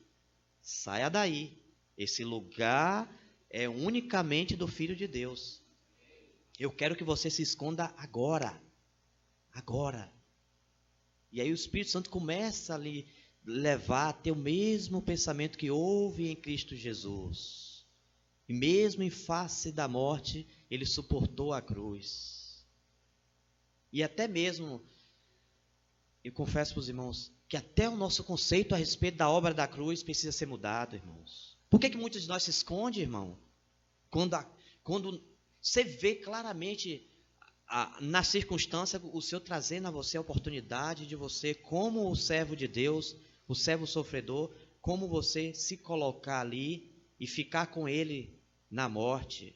Saia daí. Esse lugar é unicamente do Filho de Deus. Eu quero que você se esconda agora. Agora. E aí o Espírito Santo começa a lhe levar a ter o mesmo pensamento que houve em Cristo Jesus. E mesmo em face da morte, ele suportou a cruz. E até mesmo, eu confesso para os irmãos, que até o nosso conceito a respeito da obra da cruz precisa ser mudado, irmãos. Por que muitos de nós se escondem, irmão? Quando você vê claramente na circunstância o Senhor trazendo a você a oportunidade de você, como o servo de Deus, o servo sofredor, como você se colocar ali e ficar com ele na morte.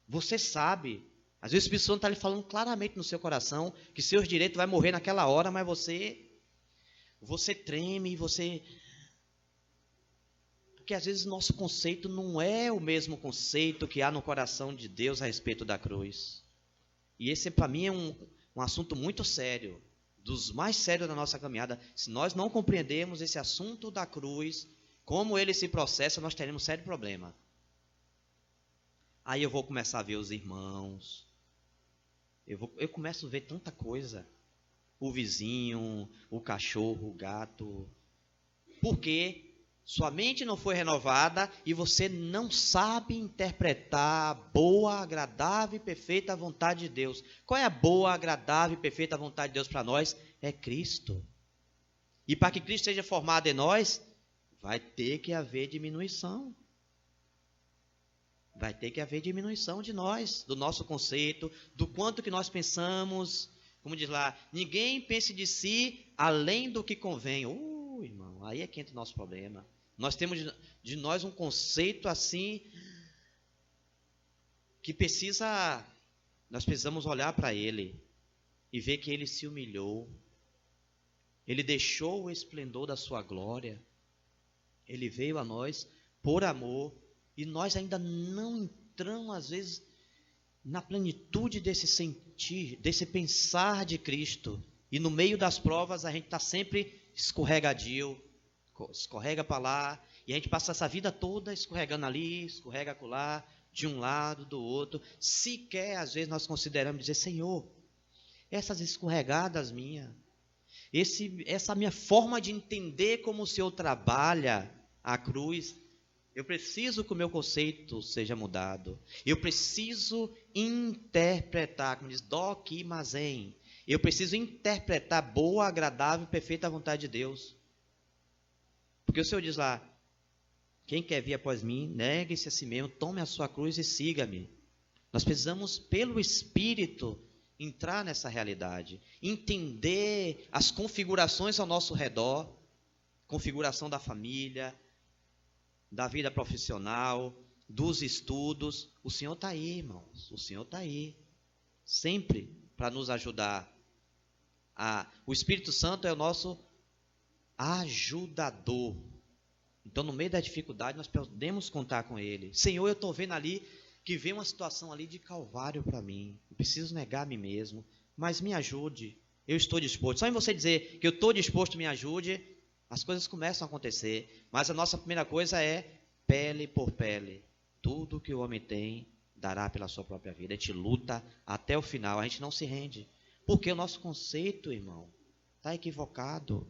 Você sabe, às vezes o Espírito Santo está lhe falando claramente no seu coração que seus direitos vai morrer naquela hora, mas você treme, porque às vezes o nosso conceito não é o mesmo conceito que há no coração de Deus a respeito da cruz. E esse para mim é um assunto muito sério, dos mais sérios da nossa caminhada. Se nós não compreendermos esse assunto da cruz, como ele se processa, nós teremos um sério problema. Aí eu vou começar a ver os irmãos, eu começo a ver tanta coisa, o vizinho, o cachorro, o gato, porque sua mente não foi renovada e você não sabe interpretar a boa, agradável e perfeita vontade de Deus. Qual é a boa, agradável e perfeita vontade de Deus para nós? É Cristo. E para que Cristo seja formado em nós, vai ter que haver diminuição. Vai ter que haver diminuição de nós, do nosso conceito, do quanto que nós pensamos. Como diz lá, ninguém pense de si além do que convém. Irmão, aí é que entra o nosso problema. Nós temos de nós um conceito assim que nós precisamos olhar para ele e ver que ele se humilhou. Ele deixou o esplendor da sua glória. Ele veio a nós por amor e nós ainda não entramos às vezes na plenitude desse sentir, desse pensar de Cristo. E no meio das provas a gente está sempre escorregadio, escorrega para lá, e a gente passa essa vida toda escorregando ali, escorrega acolá, de um lado, do outro. Sequer, às vezes, nós consideramos dizer, Senhor, essas escorregadas minhas, essa minha forma de entender como o Senhor trabalha a cruz, eu preciso que o meu conceito seja mudado. Eu preciso interpretar, como diz, doquimazen. Eu preciso interpretar boa, agradável e perfeita vontade de Deus. Porque o Senhor diz lá, quem quer vir após mim, negue-se a si mesmo, tome a sua cruz e siga-me. Nós precisamos, pelo Espírito, entrar nessa realidade, entender as configurações ao nosso redor, configuração da família, da vida profissional, dos estudos. O Senhor está aí, irmãos, o Senhor está aí, sempre para nos ajudar. O Espírito Santo é o nosso ajudador. Então, no meio da dificuldade, nós podemos contar com Ele. Senhor, eu estou vendo ali que vem uma situação ali de calvário para mim. Eu preciso negar a mim mesmo, mas me ajude. Eu estou disposto. Só em você dizer que eu estou disposto, me ajude, as coisas começam a acontecer. Mas a nossa primeira coisa é pele por pele. Tudo que o homem tem, dará pela sua própria vida. A gente luta até o final, a gente não se rende. Porque o nosso conceito, irmão, está equivocado.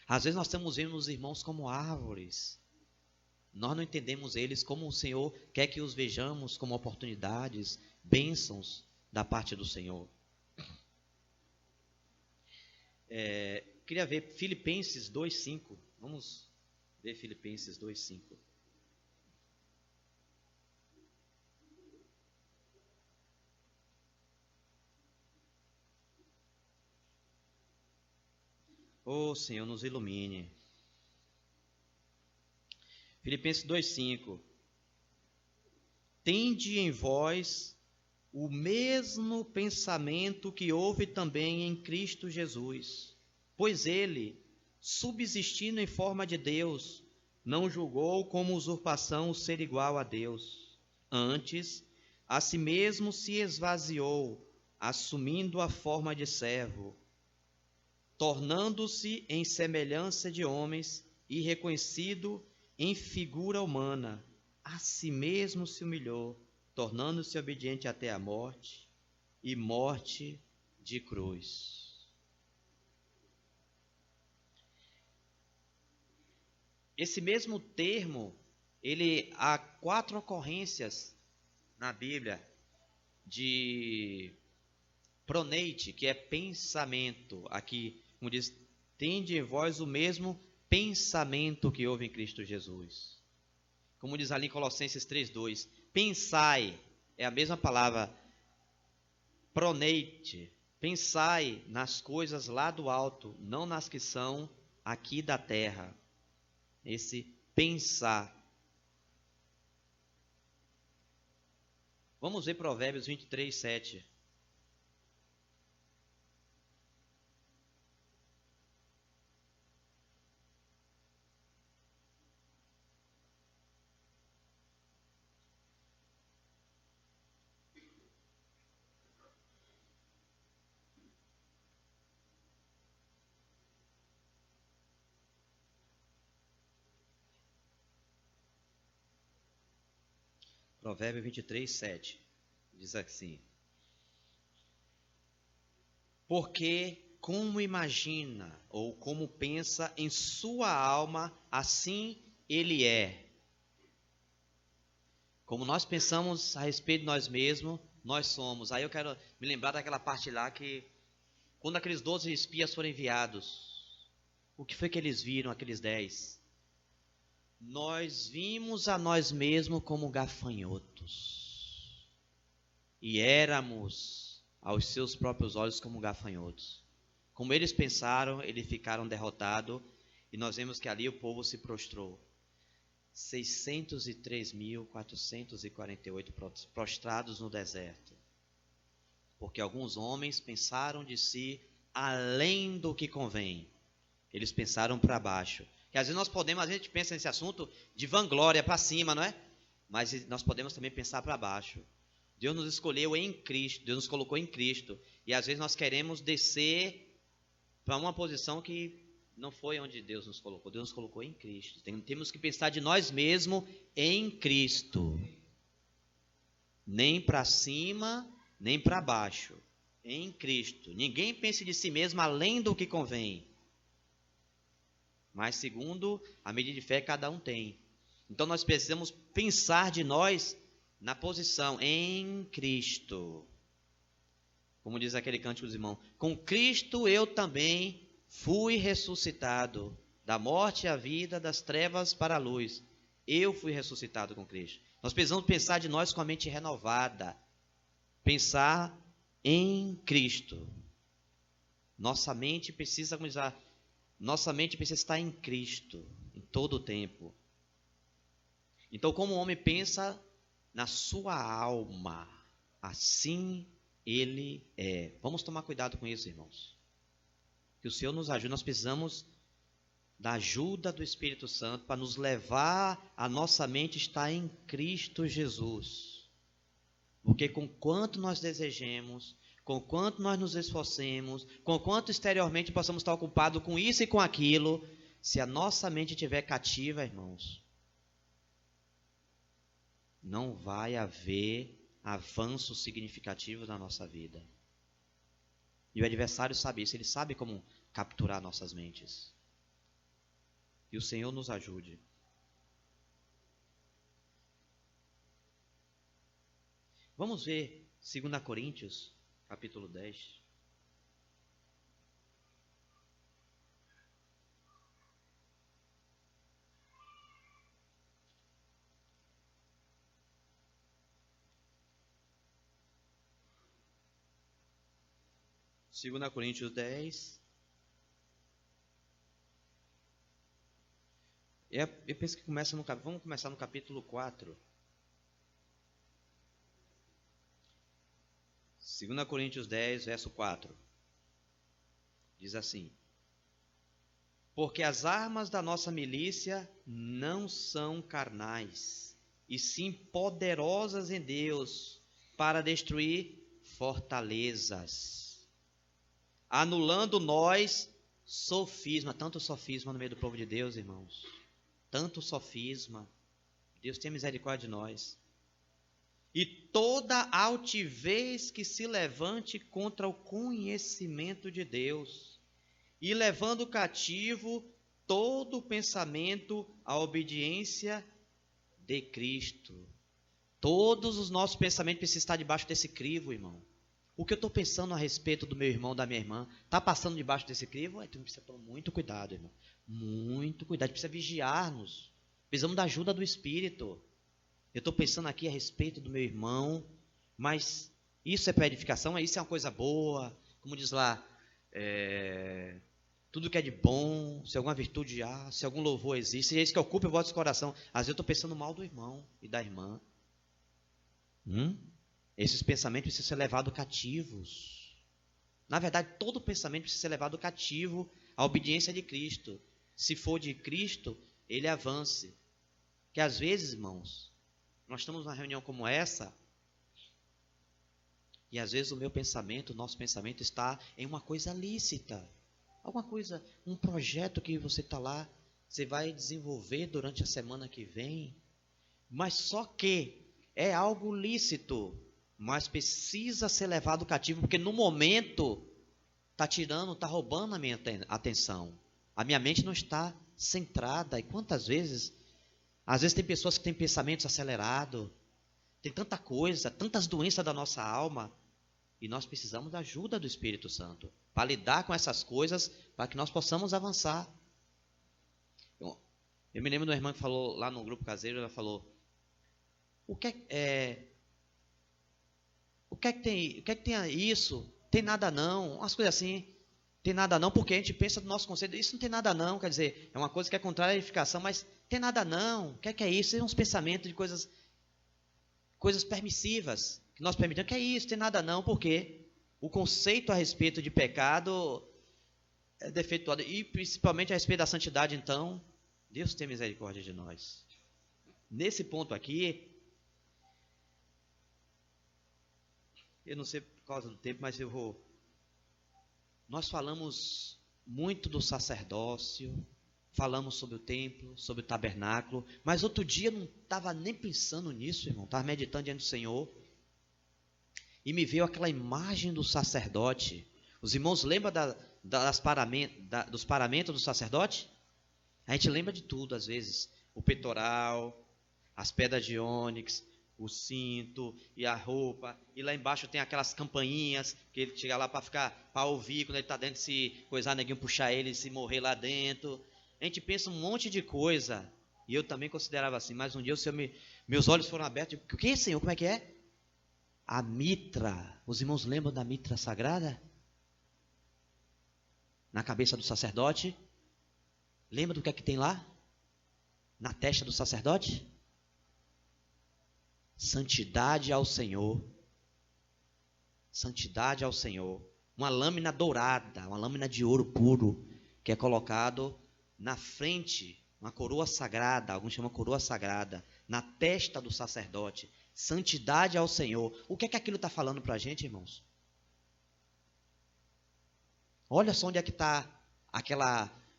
Às vezes nós estamos vendo os irmãos como árvores. Nós não entendemos eles como o Senhor quer que os vejamos, como oportunidades, bênçãos da parte do Senhor. Queria ver Filipenses 2,5. Vamos ver Filipenses 2,5. Senhor, nos ilumine. Filipenses 2,5. Tende em vós o mesmo pensamento que houve também em Cristo Jesus. Pois ele, subsistindo em forma de Deus, não julgou como usurpação o ser igual a Deus. Antes, a si mesmo se esvaziou, assumindo a forma de servo, tornando-se em semelhança de homens e reconhecido em figura humana. A si mesmo se humilhou, tornando-se obediente até a morte, e morte de cruz. Esse mesmo termo, há 4 ocorrências na Bíblia de proneite, que é pensamento. Aqui, como diz, tende em vós o mesmo pensamento que houve em Cristo Jesus. Como diz ali em Colossenses 3:2, pensai, é a mesma palavra, proneite, pensai nas coisas lá do alto, não nas que são aqui da terra. Esse pensar. Vamos ver Provérbios 23:7. Provérbio 23:7 diz assim: porque como imagina ou como pensa em sua alma, assim ele é. Como nós pensamos a respeito de nós mesmos, nós somos. Aí eu quero me lembrar daquela parte lá que, quando aqueles 12 espias foram enviados, o que foi que eles viram, aqueles 10? Nós vimos a nós mesmos como gafanhotos, e éramos aos seus próprios olhos como gafanhotos. Como eles pensaram, eles ficaram derrotados, e nós vemos que ali o povo se prostrou. 603.448 prostrados no deserto, porque alguns homens pensaram de si além do que convém. Eles pensaram para baixo. Que às vezes a gente pensa nesse assunto de vanglória para cima, não é? Mas nós podemos também pensar para baixo. Deus nos escolheu em Cristo, Deus nos colocou em Cristo, e às vezes nós queremos descer para uma posição que não foi onde Deus nos colocou. Deus nos colocou em Cristo. Temos que pensar de nós mesmos em Cristo. Nem para cima, nem para baixo. Em Cristo. Ninguém pense de si mesmo além do que convém. Mas segundo a medida de fé que cada um tem. Então nós precisamos pensar de nós na posição em Cristo. Como diz aquele cântico dos irmãos: com Cristo eu também fui ressuscitado, da morte à vida, das trevas para a luz. Eu fui ressuscitado com Cristo. Nós precisamos pensar de nós com a mente renovada. Pensar em Cristo. Nossa mente precisa estar em Cristo em todo o tempo. Então, como o homem pensa na sua alma, assim ele é. Vamos tomar cuidado com isso, irmãos. Que o Senhor nos ajude. Nós precisamos da ajuda do Espírito Santo para nos levar a nossa mente estar em Cristo Jesus. Porque com quanto nós desejemos, com quanto nós nos esforcemos, com quanto exteriormente possamos estar ocupados com isso e com aquilo, se a nossa mente estiver cativa, irmãos, não vai haver avanço significativo na nossa vida. E o adversário sabe isso, ele sabe como capturar nossas mentes. Que o Senhor nos ajude. Vamos ver 2 Coríntios, capítulo 10. Segunda Coríntios 10. Eu penso que vamos começar no capítulo 4. 2 Coríntios 10, verso 4. Diz assim: porque as armas da nossa milícia não são carnais, e sim poderosas em Deus para destruir fortalezas, anulando nós sofisma. Tanto sofisma no meio do povo de Deus, irmãos. Tanto sofisma. Deus tenha misericórdia de nós. E toda altivez que se levante contra o conhecimento de Deus, e levando cativo todo pensamento à obediência de Cristo. Todos os nossos pensamentos precisam estar debaixo desse crivo, irmão. O que eu estou pensando a respeito do meu irmão, da minha irmã, está passando debaixo desse crivo? Tu precisa tomar muito cuidado, irmão. Muito cuidado, precisa vigiar-nos. Precisamos da ajuda do Espírito. Eu estou pensando aqui a respeito do meu irmão, mas isso é para edificação, isso é uma coisa boa, como diz lá, tudo que é de bom, se alguma virtude há, se algum louvor existe, se é isso que ocupa o vosso coração. Às vezes eu estou pensando mal do irmão e da irmã. Esses pensamentos precisam ser levados cativos. Na verdade, todo pensamento precisa ser levado cativo à obediência de Cristo. Se for de Cristo, ele avance. Que às vezes, irmãos, nós estamos numa reunião como essa, e às vezes o meu pensamento, o nosso pensamento está em uma coisa lícita. Alguma coisa, um projeto que você está lá, você vai desenvolver durante a semana que vem, mas só que é algo lícito, mas precisa ser levado cativo, porque no momento está tirando, está roubando a minha atenção. A minha mente não está centrada. E quantas vezes, às vezes tem pessoas que têm pensamentos acelerados, tem tanta coisa, tantas doenças da nossa alma, e nós precisamos da ajuda do Espírito Santo para lidar com essas coisas, para que nós possamos avançar. Eu me lembro de uma irmã que falou lá no grupo caseiro, ela falou: o que tem isso? Tem nada não, umas coisas assim. Tem nada não, porque a gente pensa do nosso conceito, isso não tem nada não, quer dizer, é uma coisa que é contrária à edificação, mas tem nada não, o que é isso? São uns pensamentos de coisas permissivas, que nós permitimos, que é isso, tem nada não, porque o conceito a respeito de pecado é defeituado, e principalmente a respeito da santidade. Então, Deus tem misericórdia de nós. Nesse ponto aqui, eu não sei por causa do tempo, mas nós falamos muito do sacerdócio, falamos sobre o templo, sobre o tabernáculo, mas outro dia eu não estava nem pensando nisso, irmão, estava meditando diante do Senhor, e me veio aquela imagem do sacerdote. Os irmãos lembram dos paramentos do sacerdote? A gente lembra de tudo às vezes, o peitoral, as pedras de ônix, o cinto e a roupa, e lá embaixo tem aquelas campainhas que ele chega lá para ouvir quando ele está dentro, se coisar, neguinho puxar ele, se morrer lá dentro. A gente pensa um monte de coisa, e eu também considerava assim, mas um dia meus olhos foram abertos, o que, Senhor, como é que é? A mitra, os irmãos lembram da mitra sagrada? Na cabeça do sacerdote? Lembra do que é que tem lá? Na testa do sacerdote? Santidade ao Senhor. Santidade ao Senhor. Uma lâmina dourada, uma lâmina de ouro puro, que é colocado na frente, uma coroa sagrada, alguns chamam coroa sagrada, na testa do sacerdote. Santidade ao Senhor. O que é que aquilo está falando para a gente, irmãos? Olha só onde é que está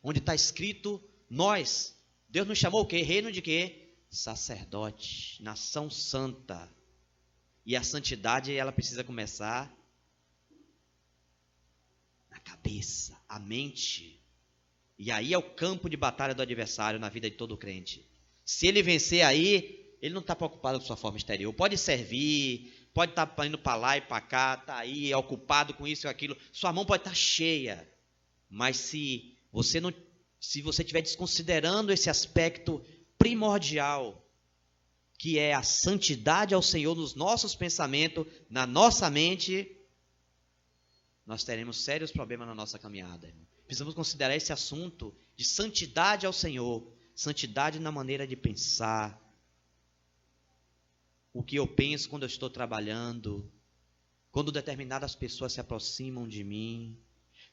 onde está escrito nós. Deus nos chamou o quê? Reino de quê? Sacerdote, nação santa. E a santidade, ela precisa começar na cabeça, a mente. E aí é o campo de batalha do adversário na vida de todo crente. Se ele vencer aí, ele não está preocupado com sua forma exterior. Pode servir, pode estar indo para lá e para cá, está aí ocupado com isso e aquilo. Sua mão pode estar cheia. Mas se você estiver desconsiderando esse aspecto primordial, que é a santidade ao Senhor nos nossos pensamentos, na nossa mente, nós teremos sérios problemas na nossa caminhada, irmão. Precisamos considerar esse assunto de santidade ao Senhor, santidade na maneira de pensar, o que eu penso quando eu estou trabalhando, quando determinadas pessoas se aproximam de mim,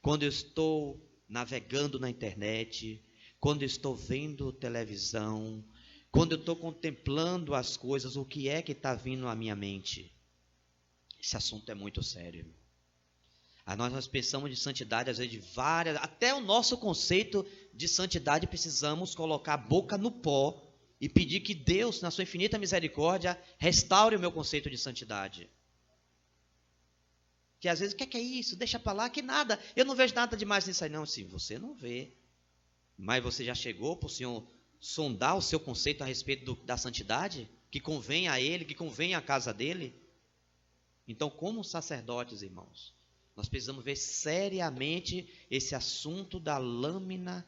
quando eu estou navegando na internet, quando eu estou vendo televisão, quando eu estou contemplando as coisas, o que é que está vindo à minha mente? Esse assunto é muito sério. Nós pensamos de santidade, às vezes, de várias... Até o nosso conceito de santidade, precisamos colocar a boca no pó e pedir que Deus, na sua infinita misericórdia, restaure o meu conceito de santidade. Que às vezes, o que é isso? Deixa para lá, que nada. Eu não vejo nada demais nisso aí. Não, sim, você não vê. Mas você já chegou para o Senhor sondar o seu conceito a respeito da santidade? Que convém a Ele, que convém à casa dEle? Então, como sacerdotes, irmãos, nós precisamos ver seriamente esse assunto da lâmina,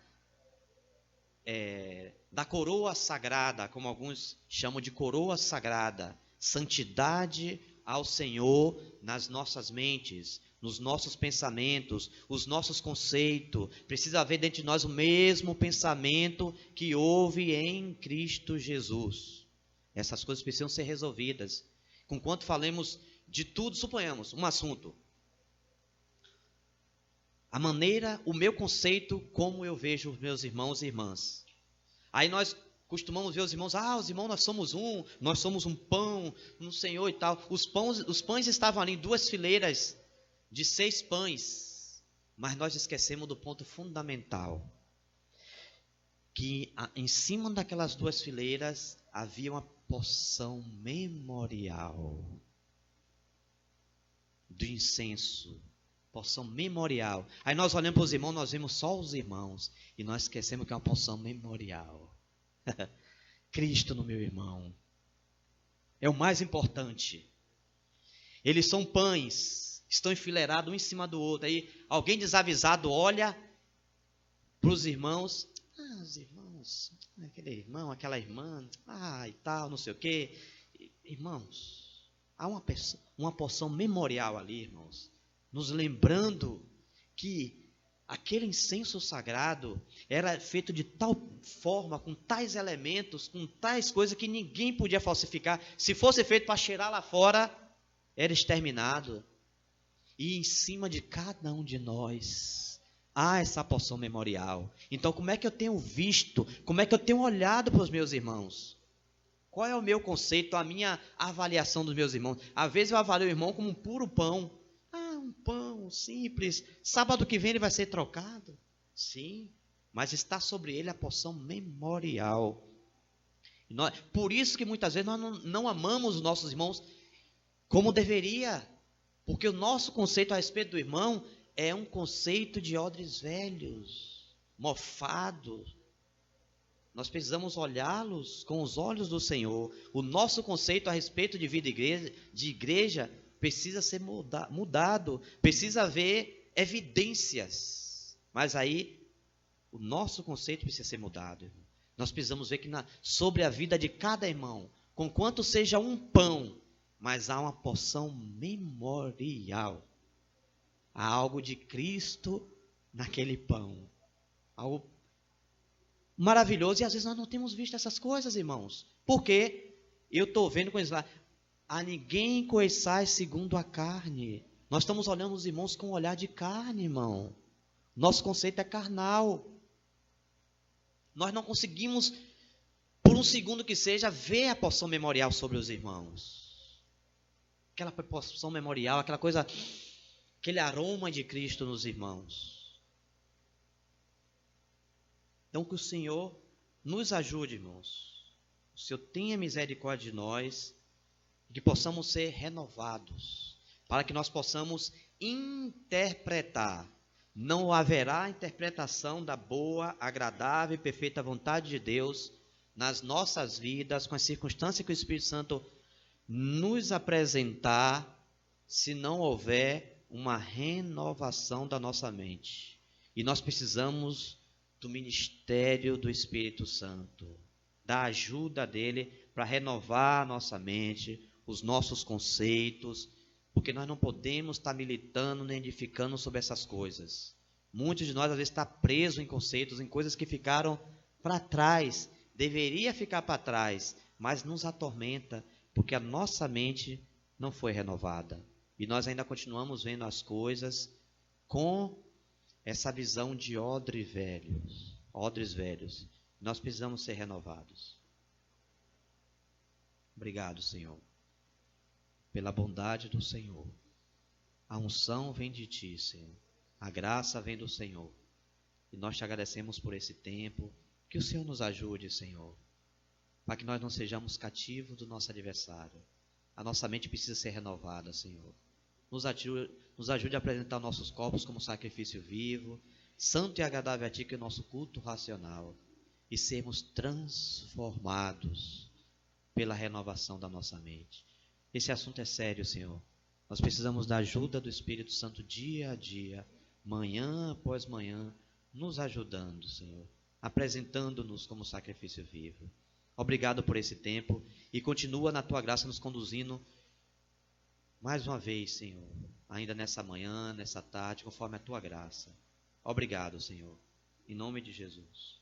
da coroa sagrada, como alguns chamam de coroa sagrada, santidade ao Senhor nas nossas mentes, nos nossos pensamentos, os nossos conceitos. Precisa haver dentro de nós o mesmo pensamento que houve em Cristo Jesus. Essas coisas precisam ser resolvidas. Conquanto falemos de tudo, suponhamos, um assunto. A maneira, o meu conceito, como eu vejo os meus irmãos e irmãs. Aí nós costumamos ver os irmãos, os irmãos, nós somos um pão no Senhor e tal. Os pães estavam ali em 2 fileiras de 6 pães, mas nós esquecemos do ponto fundamental, que em cima daquelas 2 fileiras havia uma porção memorial do incenso, porção memorial. Aí nós olhamos para os irmãos, nós vemos só os irmãos, e nós esquecemos que é uma porção memorial. Cristo no meu irmão é o mais importante. Eles são pães, estão enfileirados um em cima do outro. Aí alguém desavisado olha para os irmãos, os irmãos, aquele irmão, aquela irmã, e tal, não sei o quê. Irmãos, há uma porção memorial ali, irmãos, nos lembrando que aquele incenso sagrado era feito de tal forma, com tais elementos, com tais coisas que ninguém podia falsificar. Se fosse feito para cheirar lá fora, era exterminado. E em cima de cada um de nós há essa porção memorial. Então, como é que eu tenho visto, como é que eu tenho olhado para os meus irmãos? Qual é o meu conceito, a minha avaliação dos meus irmãos? Às vezes eu avalio o irmão como um puro pão. Um pão simples, sábado que vem ele vai ser trocado. Sim, mas está sobre ele a porção memorial. Por isso que muitas vezes nós não amamos os nossos irmãos como deveria, porque o nosso conceito a respeito do irmão é um conceito de odres velhos, mofados. Nós precisamos olhá-los com os olhos do Senhor. O nosso conceito a respeito de vida de igreja precisa ser mudado, precisa haver evidências. Mas aí, o nosso conceito precisa ser mudado. Nós precisamos ver que sobre a vida de cada irmão, conquanto seja um pão, mas há uma porção memorial. Há algo de Cristo naquele pão. Algo maravilhoso. E às vezes nós não temos visto essas coisas, irmãos. Por quê? Eu estou vendo com eles lá. A ninguém coiçais segundo a carne. Nós estamos olhando os irmãos com um olhar de carne, irmão. Nosso conceito é carnal. Nós não conseguimos, por um segundo que seja, ver a porção memorial sobre os irmãos. Aquela porção memorial, aquela coisa, aquele aroma de Cristo nos irmãos. Então que o Senhor nos ajude, irmãos. O Senhor tenha misericórdia de nós, que possamos ser renovados, para que nós possamos interpretar. Não haverá interpretação da boa, agradável e perfeita vontade de Deus nas nossas vidas, com as circunstâncias que o Espírito Santo nos apresentar, se não houver uma renovação da nossa mente. E nós precisamos do ministério do Espírito Santo, da ajuda dele para renovar a nossa mente, os nossos conceitos, porque nós não podemos estar militando nem edificando sobre essas coisas. Muitos de nós às vezes estão presos em conceitos, em coisas que ficaram para trás, deveria ficar para trás, mas nos atormenta, porque a nossa mente não foi renovada. E nós ainda continuamos vendo as coisas com essa visão de odres velhos. Nós precisamos ser renovados. Obrigado, Senhor, pela bondade do Senhor. A unção vem de Ti, Senhor. A graça vem do Senhor. E nós te agradecemos por esse tempo. Que o Senhor nos ajude, Senhor, para que nós não sejamos cativos do nosso adversário. A nossa mente precisa ser renovada, Senhor. Nos ajude a apresentar nossos corpos como sacrifício vivo, santo e agradável a Ti, que é o nosso culto racional, e sermos transformados pela renovação da nossa mente. Esse assunto é sério, Senhor. Nós precisamos da ajuda do Espírito Santo dia a dia, manhã após manhã, nos ajudando, Senhor, apresentando-nos como sacrifício vivo. Obrigado por esse tempo e continua na Tua graça nos conduzindo mais uma vez, Senhor, ainda nessa manhã, nessa tarde, conforme a Tua graça. Obrigado, Senhor, em nome de Jesus.